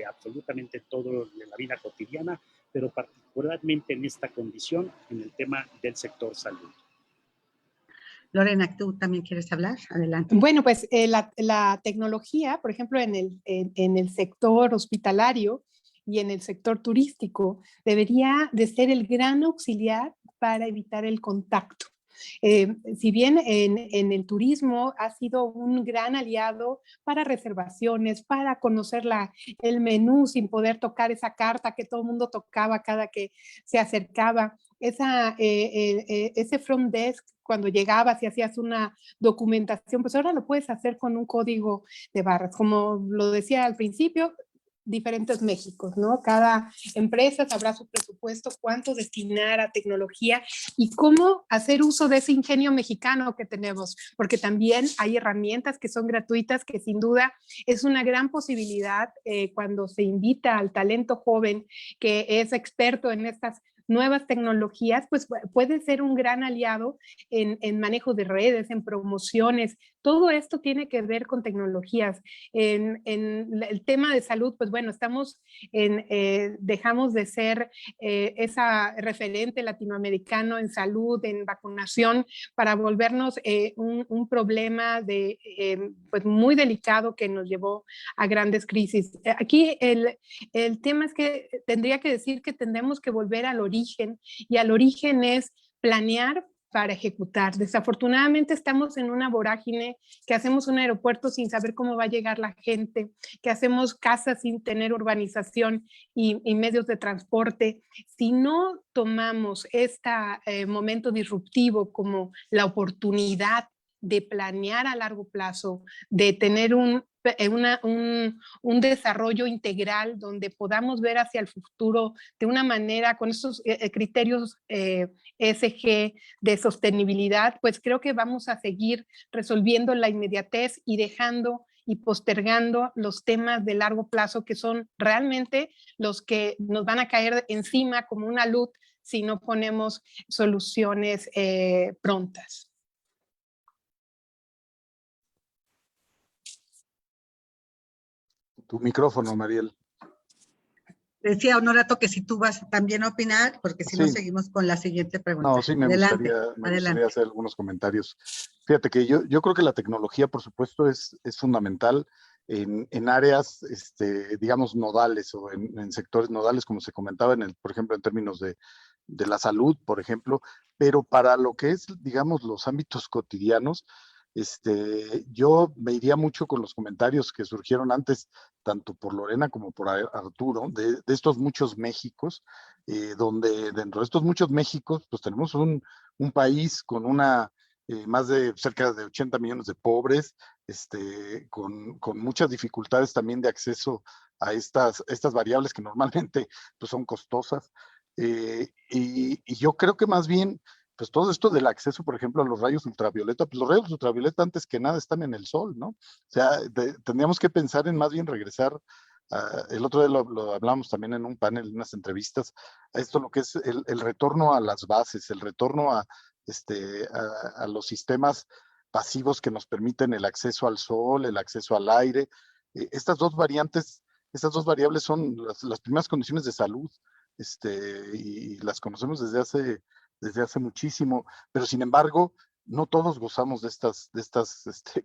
absolutamente todo en la vida cotidiana, pero particularmente en esta condición, en el tema del sector salud. Lorena, ¿tú también quieres hablar? Adelante. Bueno, pues la tecnología, por ejemplo, en el sector hospitalario y en el sector turístico, debería de ser el gran auxiliar para evitar el contacto. Si bien en el turismo ha sido un gran aliado para reservaciones, para conocer el menú sin poder tocar esa carta que todo el mundo tocaba cada que se acercaba, ese front desk cuando llegabas y hacías una documentación, pues ahora lo puedes hacer con un código de barras. Como lo decía al principio, diferentes Méxicos, ¿no? Cada empresa sabrá su presupuesto, cuánto destinar a tecnología y cómo hacer uso de ese ingenio mexicano que tenemos, porque también hay herramientas que son gratuitas, que sin duda es una gran posibilidad cuando se invita al talento joven que es experto en estas nuevas tecnologías, pues puede ser un gran aliado en manejo de redes, en promociones. Todo esto tiene que ver con tecnologías. En el tema de salud, pues bueno, dejamos de ser esa referente latinoamericano en salud, en vacunación, para volvernos un problema pues muy delicado que nos llevó a grandes crisis. Aquí el tema es que tendría que decir que tendremos que volver al origen, y al origen es planear para ejecutar. Desafortunadamente estamos en una vorágine, que hacemos un aeropuerto sin saber cómo va a llegar la gente, que hacemos casas sin tener urbanización y medios de transporte. Si no tomamos este momento disruptivo como la oportunidad de planear a largo plazo, de tener un desarrollo integral donde podamos ver hacia el futuro de una manera con esos criterios ESG de sostenibilidad, pues creo que vamos a seguir resolviendo la inmediatez y dejando y postergando los temas de largo plazo, que son realmente los que nos van a caer encima como una luz si no ponemos soluciones prontas. Tu micrófono, Mariel. Decía Honorato que si tú vas también a opinar, porque si no Sí. seguimos con la siguiente pregunta. No, sí, me gustaría hacer algunos comentarios. Fíjate que yo creo que la tecnología, por supuesto, es fundamental en áreas, digamos, nodales o en sectores nodales, como se comentaba, por ejemplo, en términos de la salud, por ejemplo, pero para lo que es, digamos, los ámbitos cotidianos, yo me iría mucho con los comentarios que surgieron antes, tanto por Lorena como por Arturo, de estos muchos Méxicos, donde dentro de estos muchos Méxicos, pues tenemos un país con más de cerca de 80 millones de pobres, con muchas dificultades también de acceso a estas variables que normalmente pues, son costosas. Y yo creo que más bien, pues todo esto del acceso, por ejemplo, a los rayos ultravioleta, pues los rayos ultravioleta antes que nada están en el sol, ¿no? O sea, tendríamos que pensar en más bien regresar. El otro día lo hablamos también en un panel, en unas entrevistas, a esto lo que es el retorno a las bases, el retorno a los sistemas pasivos que nos permiten el acceso al sol, el acceso al aire. Estas dos variables son las primeras condiciones de salud, y las conocemos desde hace muchísimo, pero sin embargo, no todos gozamos de estas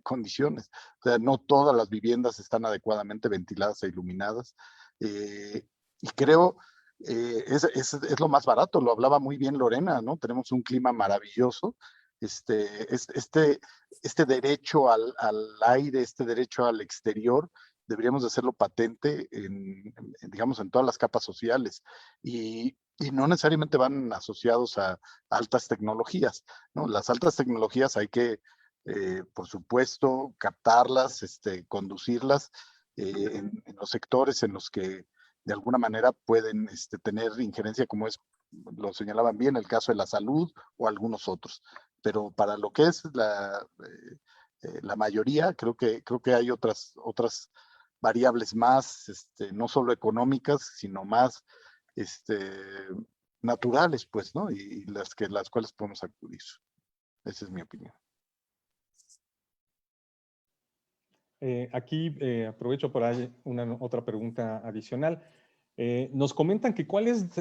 condiciones. O sea, no todas las viviendas están adecuadamente ventiladas e iluminadas. Y creo, es lo más barato, lo hablaba muy bien Lorena, ¿no? Tenemos un clima maravilloso. Este derecho al aire, este derecho al exterior, deberíamos de hacerlo patente digamos, en todas las capas sociales. Y no necesariamente van asociados a altas tecnologías, ¿no? Las altas tecnologías hay que, por supuesto, captarlas, conducirlas en los sectores en los que de alguna manera pueden tener injerencia, como lo señalaban bien, el caso de la salud o algunos otros. Pero para lo que es la mayoría, creo que hay otras variables más, no solo económicas, sino más naturales, pues, ¿no? Y las cuales podemos acudir. Esa es mi opinión. Aquí aprovecho por ahí otra pregunta adicional. Nos comentan que cuál es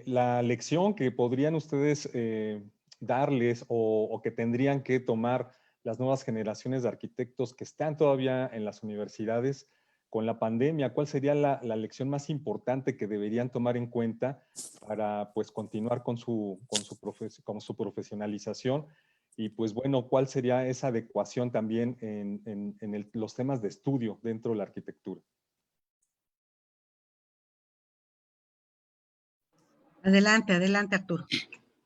la lección que podrían ustedes darles o que tendrían que tomar las nuevas generaciones de arquitectos que están todavía en las universidades con la pandemia. ¿Cuál sería la lección más importante que deberían tomar en cuenta para pues continuar con su profesionalización Y pues bueno, ¿cuál sería esa adecuación también en los temas de estudio dentro de la arquitectura? Adelante, adelante, Arturo.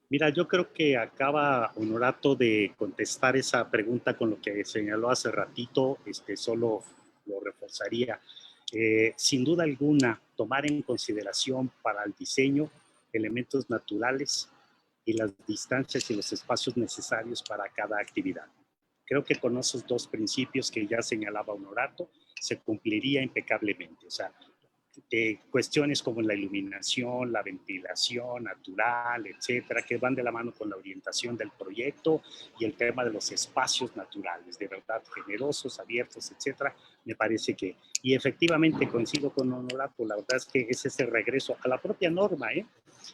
Mira, yo creo que acaba Honorato de contestar esa pregunta con lo que señaló hace ratito, solo lo reforzaría. Sin duda alguna, tomar en consideración para el diseño elementos naturales y las distancias y los espacios necesarios para cada actividad. Creo que con esos dos principios que ya señalaba Honorato, se cumpliría impecablemente. O sea, de cuestiones como la iluminación, la ventilación natural, etcétera, que van de la mano con la orientación del proyecto y el tema de los espacios naturales, de verdad generosos, abiertos, etcétera. Me parece que, y efectivamente coincido con Honorato, la verdad es que es ese regreso a la propia norma, ¿eh?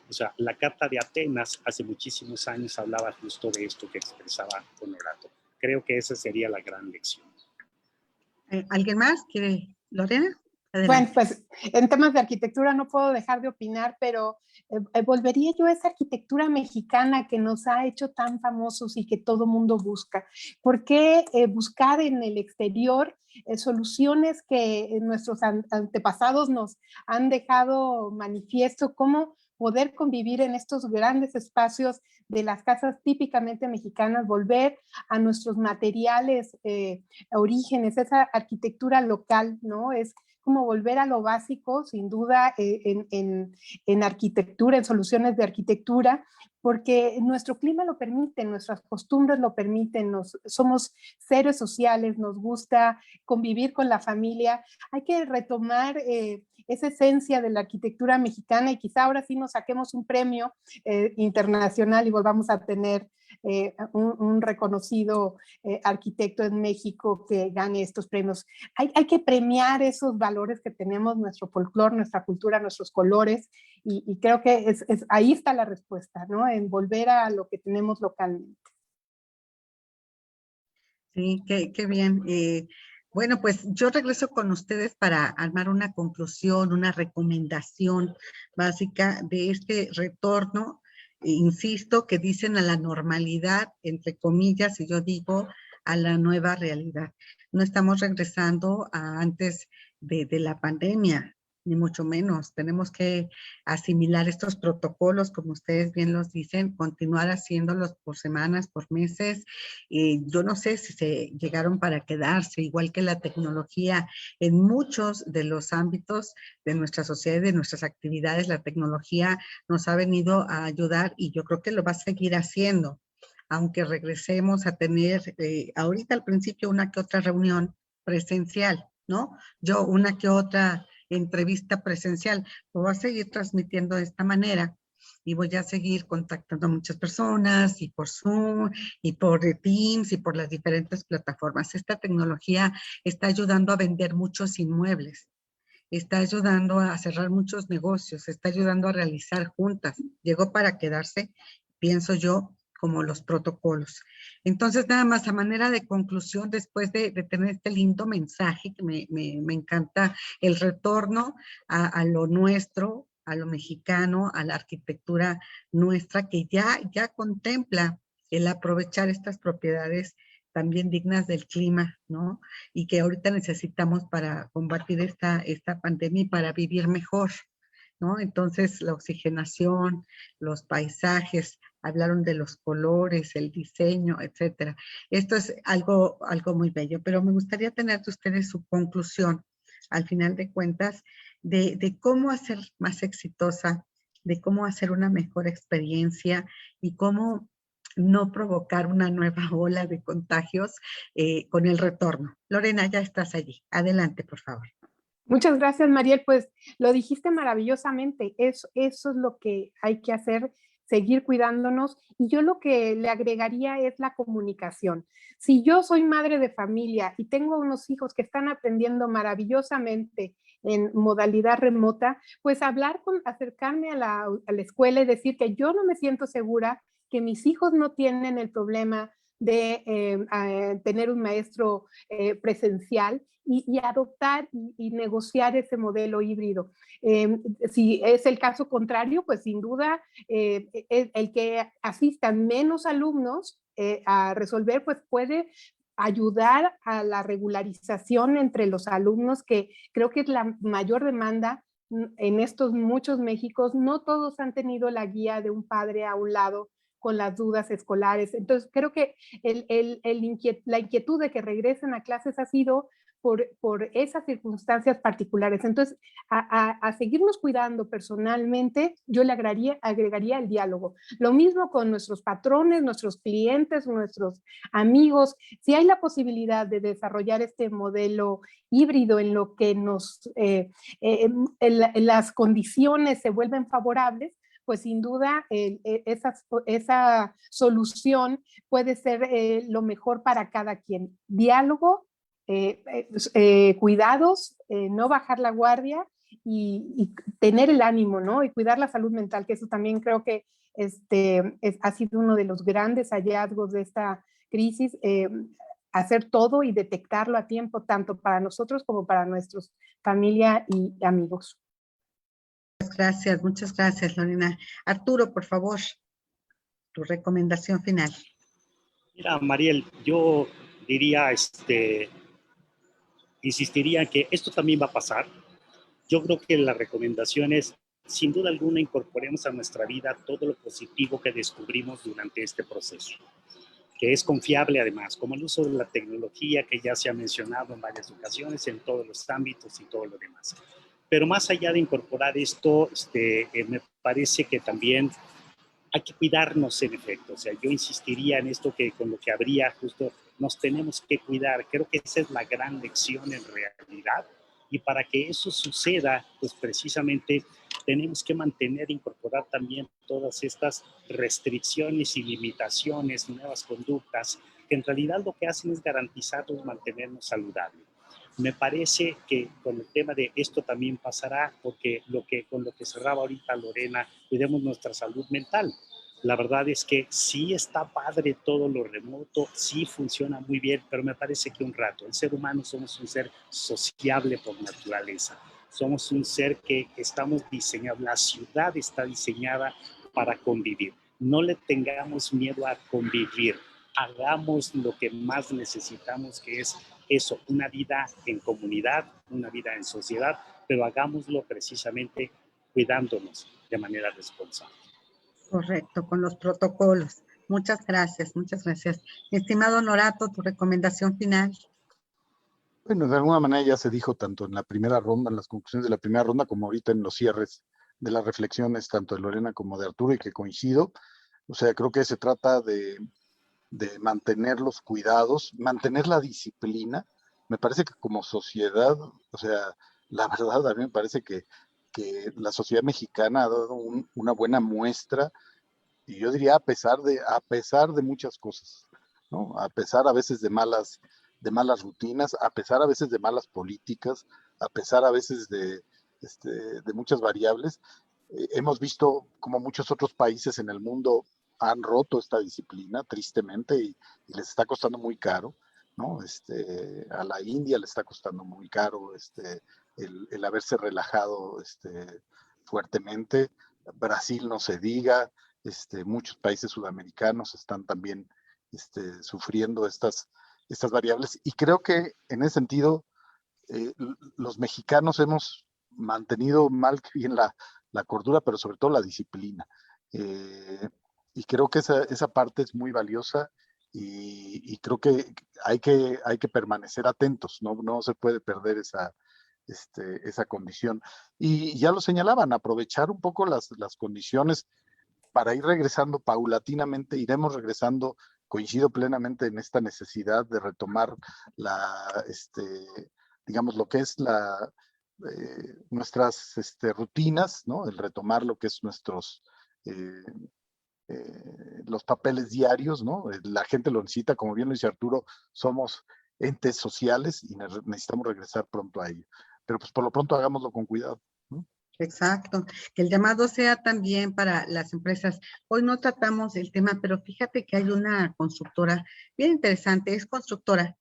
O sea, la Carta de Atenas hace muchísimos años hablaba justo de esto que expresaba Honorato. Creo que esa sería la gran lección. ¿Alguien más quiere? ¿Lorena? Bueno, Adelante. pues en temas de arquitectura no puedo dejar de opinar, pero volvería yo a esa arquitectura mexicana que nos ha hecho tan famosos y que todo mundo busca. ¿Por qué buscar en el exterior soluciones que nuestros antepasados nos han dejado manifiesto? ¿Cómo poder convivir en estos grandes espacios de las casas típicamente mexicanas, volver a nuestros materiales, orígenes, esa arquitectura local, ¿no? Es como volver a lo básico, sin duda, en arquitectura, en soluciones de arquitectura, porque nuestro clima lo permite, nuestras costumbres lo permiten, somos seres sociales, nos gusta convivir con la familia. Hay que retomar esa esencia de la arquitectura mexicana y quizá ahora sí nos saquemos un premio internacional y volvamos a tener un reconocido arquitecto en México que gane estos premios. Hay que premiar esos valores que tenemos, nuestro folclore, nuestra cultura, nuestros colores, y creo que ahí está la respuesta, ¿no? En volver a lo que tenemos localmente. Sí, qué bien. Bueno, pues yo regreso con ustedes para armar una conclusión, una recomendación básica de este retorno, insisto, que dicen a la normalidad, entre comillas, y yo digo a la nueva realidad. No estamos regresando a antes de la pandemia, ni mucho menos. Tenemos que asimilar estos protocolos, como ustedes bien los dicen, continuar haciéndolos por semanas, por meses. Yo no sé si se llegaron para quedarse, igual que la tecnología en muchos de los ámbitos de nuestra sociedad y de nuestras actividades. La tecnología nos ha venido a ayudar y yo creo que lo va a seguir haciendo, aunque regresemos a tener ahorita al principio una que otra reunión presencial, ¿no? Yo una que otra entrevista presencial, lo voy a seguir transmitiendo de esta manera y voy a seguir contactando a muchas personas y por Zoom y por Teams y por las diferentes plataformas. Esta tecnología está ayudando a vender muchos inmuebles, está ayudando a cerrar muchos negocios, está ayudando a realizar juntas. Llegó para quedarse, pienso yo, como los protocolos. Entonces, nada más a manera de conclusión, después de tener este lindo mensaje, que me encanta el retorno a lo nuestro, a lo mexicano, a la arquitectura nuestra, que ya contempla el aprovechar estas propiedades también dignas del clima, ¿no? Y que ahorita necesitamos para combatir esta pandemia y para vivir mejor, ¿no? Entonces, la oxigenación, los paisajes, hablaron de los colores, el diseño, etcétera. Esto es algo muy bello, pero me gustaría tener de ustedes su conclusión, al final de cuentas, de cómo hacer más exitosa, de cómo hacer una mejor experiencia y cómo no provocar una nueva ola de contagios con el retorno. Lorena, ya estás allí. Adelante, por favor. Muchas gracias, Mariel. Pues lo dijiste maravillosamente. Eso es lo que hay que hacer, seguir cuidándonos. Y yo lo que le agregaría es la comunicación. Si yo soy madre de familia y tengo unos hijos que están aprendiendo maravillosamente en modalidad remota, pues acercarme a la escuela y decir que yo no me siento segura, que mis hijos no tienen el problema de tener un maestro presencial y adoptar y negociar ese modelo híbrido. Si es el caso contrario, pues sin duda el que asistan menos alumnos a resolver, pues puede ayudar a la regularización entre los alumnos, que creo que es la mayor demanda en estos muchos Méxicos. No todos han tenido la guía de un padre a un lado con las dudas escolares. Entonces, creo que la inquietud de que regresen a clases ha sido por esas circunstancias particulares. Entonces, a seguirnos cuidando personalmente, yo le agregaría el diálogo. Lo mismo con nuestros patrones, nuestros clientes, nuestros amigos. Si hay la posibilidad de desarrollar este modelo híbrido en lo que las condiciones se vuelven favorables, pues sin duda esa solución puede ser lo mejor para cada quien. Diálogo, cuidados, no bajar la guardia y tener el ánimo, ¿no? Y cuidar la salud mental, que eso también creo que ha sido uno de los grandes hallazgos de esta crisis, hacer todo y detectarlo a tiempo, tanto para nosotros como para nuestros familia y amigos. Muchas gracias, Lorena. Arturo, por favor, tu recomendación final. Mira, Mariel, yo diría, insistiría en que esto también va a pasar. Yo creo que la recomendación es, sin duda alguna, incorporemos a nuestra vida todo lo positivo que descubrimos durante este proceso, que es confiable además, como el uso de la tecnología que ya se ha mencionado en varias ocasiones, en todos los ámbitos y todo lo demás. Pero más allá de incorporar esto, me parece que también hay que cuidarnos en efecto. O sea, yo insistiría en esto, que con lo que habría justo nos tenemos que cuidar. Creo que esa es la gran lección en realidad. Y para que eso suceda, pues precisamente tenemos que mantener e incorporar también todas estas restricciones y limitaciones, nuevas conductas, que en realidad lo que hacen es garantizarnos mantenernos saludables. Me parece que con el tema de esto también pasará, porque con lo que cerraba ahorita Lorena, cuidemos nuestra salud mental. La verdad es que sí está padre todo lo remoto, sí funciona muy bien, pero me parece que un rato. El ser humano somos un ser sociable por naturaleza. Somos un ser que estamos diseñados, la ciudad está diseñada para convivir. No le tengamos miedo a convivir. Hagamos lo que más necesitamos, que es eso, una vida en comunidad, una vida en sociedad, pero hagámoslo precisamente cuidándonos de manera responsable. Correcto, con los protocolos. Muchas gracias, muchas gracias. Mi estimado Honorato, tu recomendación final. Bueno, de alguna manera ya se dijo tanto en la primera ronda, en las conclusiones de la primera ronda, como ahorita en los cierres de las reflexiones, tanto de Lorena como de Arturo, y que coincido. O sea, creo que se trata de mantener los cuidados, mantener la disciplina. Me parece que como sociedad, o sea, la verdad a mí me parece que la sociedad mexicana ha dado una buena muestra, y yo diría a pesar de muchas cosas, ¿no? A pesar a veces de malas rutinas, a pesar a veces de malas políticas, a pesar a veces de muchas variables, hemos visto como muchos otros países en el mundo han roto esta disciplina, tristemente, y les está costando muy caro, ¿no? A la India le está costando muy caro el haberse relajado fuertemente. Brasil no se diga, muchos países sudamericanos están también sufriendo estas variables, y creo que en ese sentido los mexicanos hemos mantenido mal que bien la cordura, pero sobre todo la disciplina. Y creo que esa parte es muy valiosa, y creo que hay que permanecer atentos, no se puede perder esa condición. Y ya lo señalaban, aprovechar un poco las condiciones para ir regresando paulatinamente, iremos regresando. Coincido plenamente en esta necesidad de retomar digamos, lo que es nuestras rutinas, ¿no? El retomar lo que es los papeles diarios, ¿no? La gente lo necesita, como bien lo dice Arturo, somos entes sociales y necesitamos regresar pronto a ello. Pero pues por lo pronto hagámoslo con cuidado, ¿no? Exacto, que el llamado sea también para las empresas. Hoy no tratamos el tema, pero fíjate que hay una constructora bien interesante, es constructora,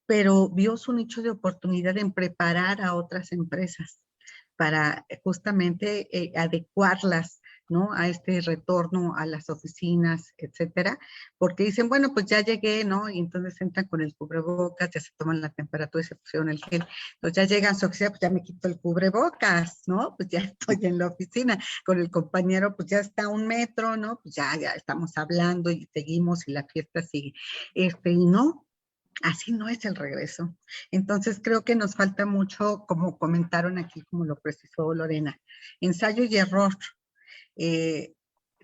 pero vio su nicho de oportunidad en preparar a otras empresas para justamente adecuarlas ¿no? A este retorno a las oficinas, etcétera, porque dicen, bueno, pues ya llegué, ¿no? Y entonces entran con el cubrebocas, ya se toman la temperatura y se pusieron el gel. Entonces ya llegan a su oficina, pues ya me quito el cubrebocas, ¿no? Pues ya estoy en la oficina. Con el compañero, pues ya está a 1 metro, ¿no? Pues ya estamos hablando y seguimos y la fiesta sigue. Y no, así no es el regreso. Entonces creo que nos falta mucho, como comentaron aquí, como lo precisó Lorena, ensayo y error. Eh,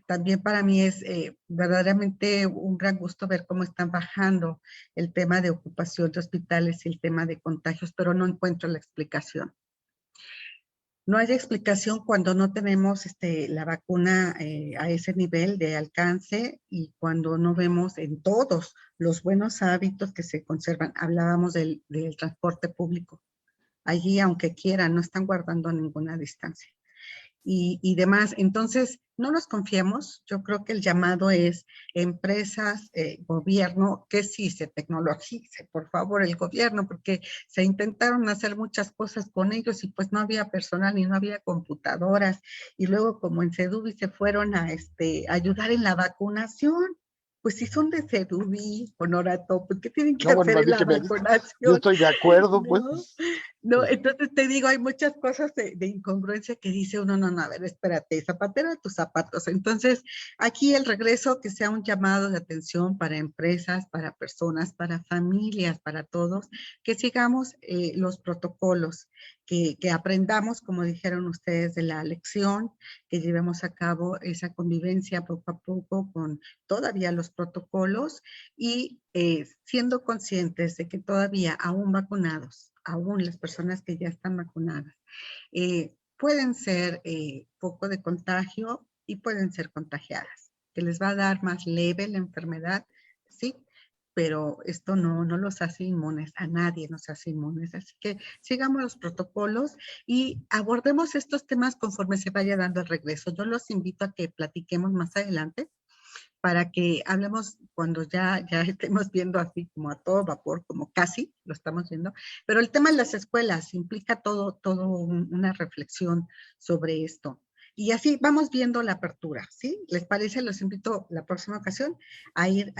También para mí es verdaderamente un gran gusto ver cómo están bajando el tema de ocupación de hospitales y el tema de contagios, pero no encuentro la explicación. No hay explicación cuando no tenemos la vacuna a ese nivel de alcance y cuando no vemos en todos los buenos hábitos que se conservan. Hablábamos del transporte público. Allí, aunque quieran, no están guardando ninguna distancia. Y demás. Entonces, no nos confiemos. Yo creo que el llamado es empresas, gobierno, que sí se tecnologice, por favor, el gobierno, porque se intentaron hacer muchas cosas con ellos y pues no había personal y no había computadoras. Y luego, como en Sedubi se fueron a ayudar en la vacunación. Pues si son de Sedubi, Honorato, pues ¿qué tienen que No, bueno, hacer más en bien la que yo vacunación? estoy de acuerdo, ¿No? pues. No, entonces te digo, hay muchas cosas de incongruencia que dice uno, no, a ver, espérate, zapatero a tus zapatos. Entonces, aquí el regreso que sea un llamado de atención para empresas, para personas, para familias, para todos, que sigamos los protocolos, que aprendamos, como dijeron ustedes, de la lección, que llevemos a cabo esa convivencia poco a poco con todavía los protocolos y siendo conscientes de que todavía aún vacunados, aún las personas que ya están vacunadas, pueden ser foco de contagio y pueden ser contagiadas, que les va a dar más leve la enfermedad, sí, pero esto no los hace inmunes, a nadie nos hace inmunes, así que sigamos los protocolos y abordemos estos temas conforme se vaya dando el regreso. Yo los invito a que platiquemos más adelante para que hablemos cuando ya estemos viendo así como a todo vapor, como casi lo estamos viendo, pero el tema de las escuelas implica todo una reflexión sobre esto. Y así vamos viendo la apertura, ¿sí? ¿Les parece? Los invito la próxima ocasión a ir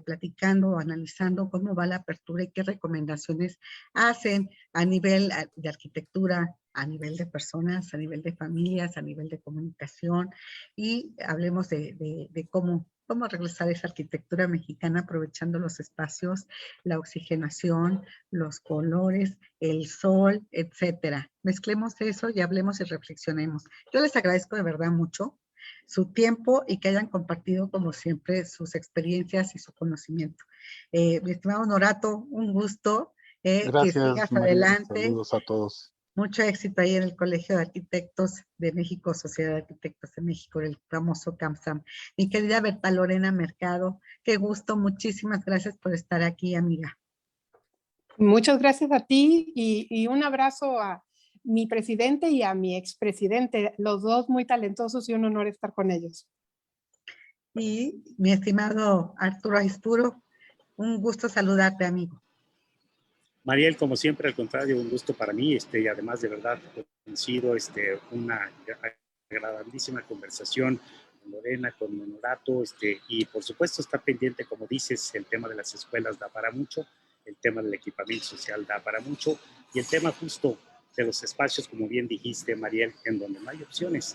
platicando, analizando cómo va la apertura y qué recomendaciones hacen a nivel de arquitectura, a nivel de personas, a nivel de familias, a nivel de comunicación, y hablemos de cómo regresar a esa arquitectura mexicana aprovechando los espacios, la oxigenación, los colores, el sol, etcétera. Mezclemos eso y hablemos y reflexionemos. Yo les agradezco de verdad mucho su tiempo y que hayan compartido, como siempre, sus experiencias y su conocimiento. Mi estimado Honorato, un gusto. Que Gracias, sigas María. adelante. Saludos a todos. Mucho éxito ahí en el Colegio de Arquitectos de México, Sociedad de Arquitectos de México, el famoso CAMSAM. Mi querida Berta Lorena Mercado, qué gusto, muchísimas gracias por estar aquí, amiga. Muchas gracias a ti y un abrazo a mi presidente y a mi expresidente, los dos muy talentosos y un honor estar con ellos. Y mi estimado Arturo Aispuro, un gusto saludarte, amigo. Mariel, como siempre, al contrario, un gusto para mí, y además de verdad ha sido una agradabilísima conversación con Lorena, con Honorato, y por supuesto está pendiente, como dices, el tema de las escuelas da para mucho, el tema del equipamiento social da para mucho, y el tema justo de los espacios, como bien dijiste, Mariel, en donde no hay opciones,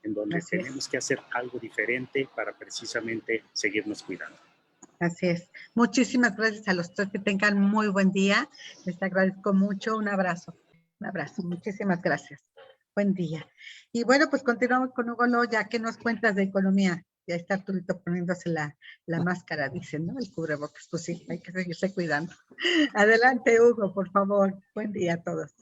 en donde tenemos que hacer algo diferente para precisamente seguirnos cuidando. Así es. Muchísimas gracias a los tres, que tengan muy buen día. Les agradezco mucho. Un abrazo. Un abrazo. Muchísimas gracias. Buen día. Y bueno, pues continuamos con Hugo Loya. ¿Qué nos cuentas de economía? Ya está Arturito poniéndose la máscara, dicen, ¿no? El cubrebocas. Pues sí, hay que seguirse cuidando. Adelante, Hugo, por favor. Buen día a todos.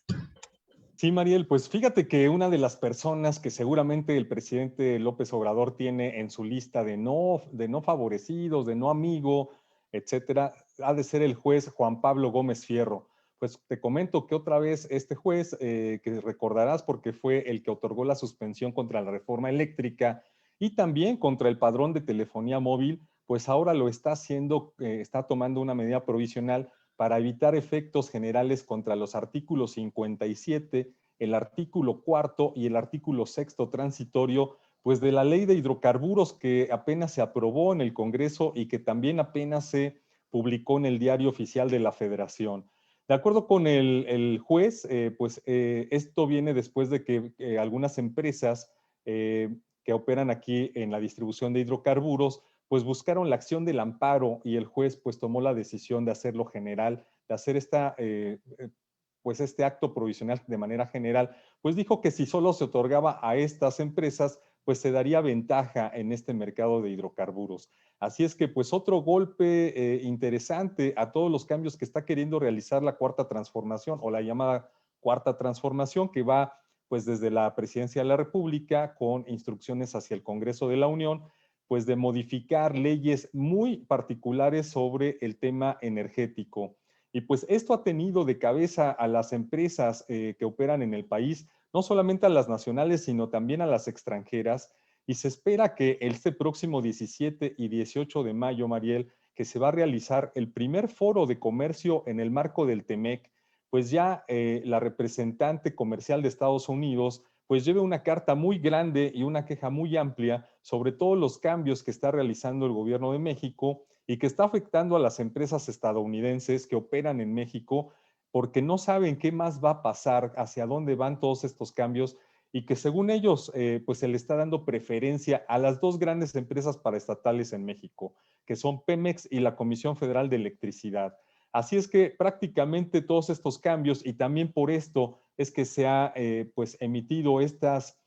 Sí, Mariel, pues fíjate que una de las personas que seguramente el presidente López Obrador tiene en su lista de no favorecidos, de no amigo, etcétera, ha de ser el juez Juan Pablo Gómez Fierro. Pues te comento que otra vez este juez, que recordarás porque fue el que otorgó la suspensión contra la reforma eléctrica y también contra el padrón de telefonía móvil, pues ahora lo está haciendo, está tomando una medida provisional para evitar efectos generales contra los artículos 57, el artículo 4 y el artículo 6 transitorio, pues de la ley de hidrocarburos que apenas se aprobó en el Congreso y que también apenas se publicó en el Diario Oficial de la Federación. De acuerdo con el juez, esto viene después de que algunas empresas que operan aquí en la distribución de hidrocarburos, pues buscaron la acción del amparo y el juez pues tomó la decisión de hacerlo general, de hacer este acto provisional de manera general, pues dijo que si solo se otorgaba a estas empresas, pues se daría ventaja en este mercado de hidrocarburos. Así es que pues otro golpe interesante a todos los cambios que está queriendo realizar la Cuarta Transformación o la llamada Cuarta Transformación, que va pues desde la Presidencia de la República con instrucciones hacia el Congreso de la Unión, pues de modificar leyes muy particulares sobre el tema energético. Y pues esto ha tenido de cabeza a las empresas que operan en el país, no solamente a las nacionales, sino también a las extranjeras. Y se espera que este próximo 17 y 18 de mayo, Mariel, que se va a realizar el primer foro de comercio en el marco del TEMEC, pues ya la representante comercial de Estados Unidos pues lleve una carta muy grande y una queja muy amplia sobre todos los cambios que está realizando el gobierno de México y que está afectando a las empresas estadounidenses que operan en México porque no saben qué más va a pasar, hacia dónde van todos estos cambios y que según ellos pues se le está dando preferencia a las dos grandes empresas paraestatales en México, que son Pemex y la Comisión Federal de Electricidad. Así es que prácticamente todos estos cambios y también por esto es que se ha pues emitido estas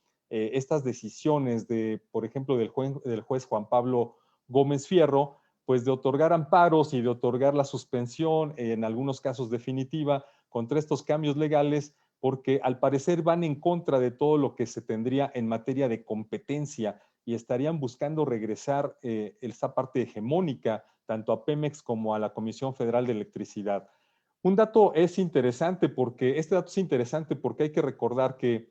decisiones de, por ejemplo, del juez Juan Pablo Gómez Fierro, pues de otorgar amparos y de otorgar la suspensión, en algunos casos definitiva, contra estos cambios legales, porque al parecer van en contra de todo lo que se tendría en materia de competencia y estarían buscando regresar esa parte hegemónica tanto a Pemex como a la Comisión Federal de Electricidad. Este dato es interesante porque hay que recordar que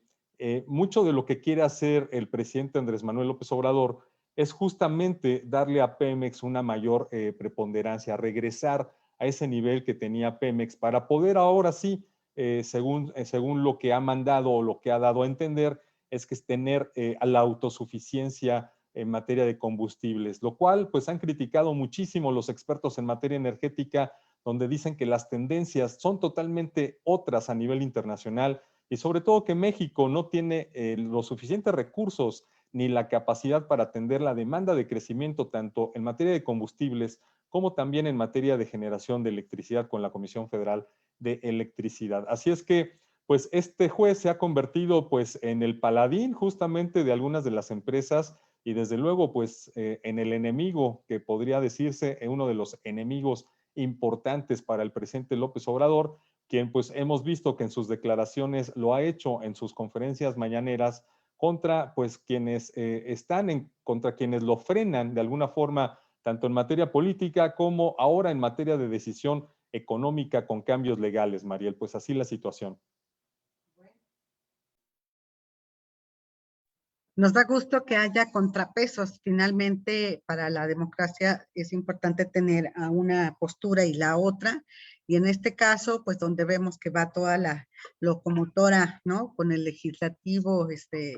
mucho de lo que quiere hacer el presidente Andrés Manuel López Obrador es justamente darle a Pemex una mayor preponderancia, regresar a ese nivel que tenía Pemex para poder ahora sí, según lo que ha mandado o lo que ha dado a entender, es que es tener la autosuficiencia en materia de combustibles, lo cual pues han criticado muchísimo los expertos en materia energética, donde dicen que las tendencias son totalmente otras a nivel internacional y sobre todo que México no tiene los suficientes recursos ni la capacidad para atender la demanda de crecimiento tanto en materia de combustibles como también en materia de generación de electricidad con la Comisión Federal de Electricidad. Así es que pues este juez se ha convertido pues en el paladín justamente de algunas de las empresas y desde luego pues en el enemigo que podría decirse uno de los enemigos importantes para el presidente López Obrador, quien pues hemos visto que en sus declaraciones lo ha hecho en sus conferencias mañaneras contra pues quienes contra quienes lo frenan de alguna forma, tanto en materia política como ahora en materia de decisión económica con cambios legales, Mariel, pues así la situación. Nos da gusto que haya contrapesos. Finalmente, para la democracia es importante tener a una postura y la otra. Y en este caso, pues donde vemos que va toda la locomotora, ¿no? Con el legislativo,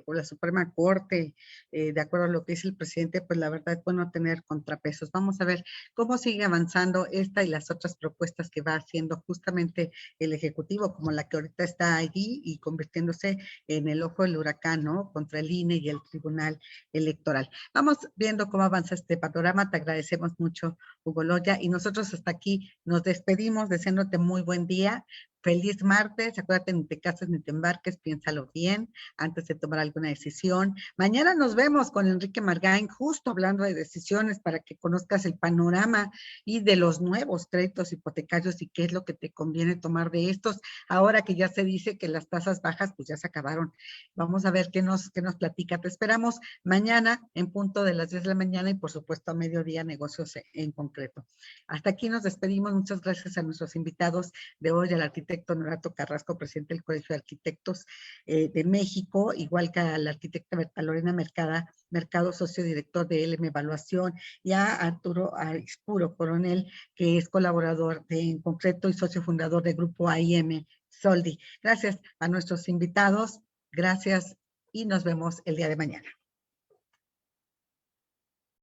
con la Suprema Corte, de acuerdo a lo que dice el presidente, pues la verdad es bueno tener contrapesos. Vamos a ver cómo sigue avanzando esta y las otras propuestas que va haciendo justamente el Ejecutivo, como la que ahorita está allí y convirtiéndose en el ojo del huracán, ¿no? Contra el INE y el Tribunal Electoral. Vamos viendo cómo avanza este panorama. Te agradecemos mucho, Hugo Loya, y nosotros hasta aquí nos despedimos deseándote muy buen día. Feliz martes, acuérdate, ni te cases ni te embarques, piénsalo bien antes de tomar alguna decisión. Mañana nos vemos con Enrique Margain, justo hablando de decisiones para que conozcas el panorama y de los nuevos créditos hipotecarios y qué es lo que te conviene tomar de estos, ahora que ya se dice que las tasas bajas pues ya se acabaron. Vamos a ver qué nos platica. Te esperamos mañana en punto de las 10 de la mañana y por supuesto a mediodía negocios en concreto. Hasta aquí nos despedimos. Muchas gracias a nuestros invitados de hoy, al arquitecto Honorato Carrasco, presidente del Colegio de Arquitectos de México, igual que a la arquitecta Lorena Mercado, socio director de LM Evaluación, y a Arturo Arixpuro Coronel, que es colaborador en concreto y socio fundador del grupo AIM Soldi. Gracias a nuestros invitados, gracias y nos vemos el día de mañana.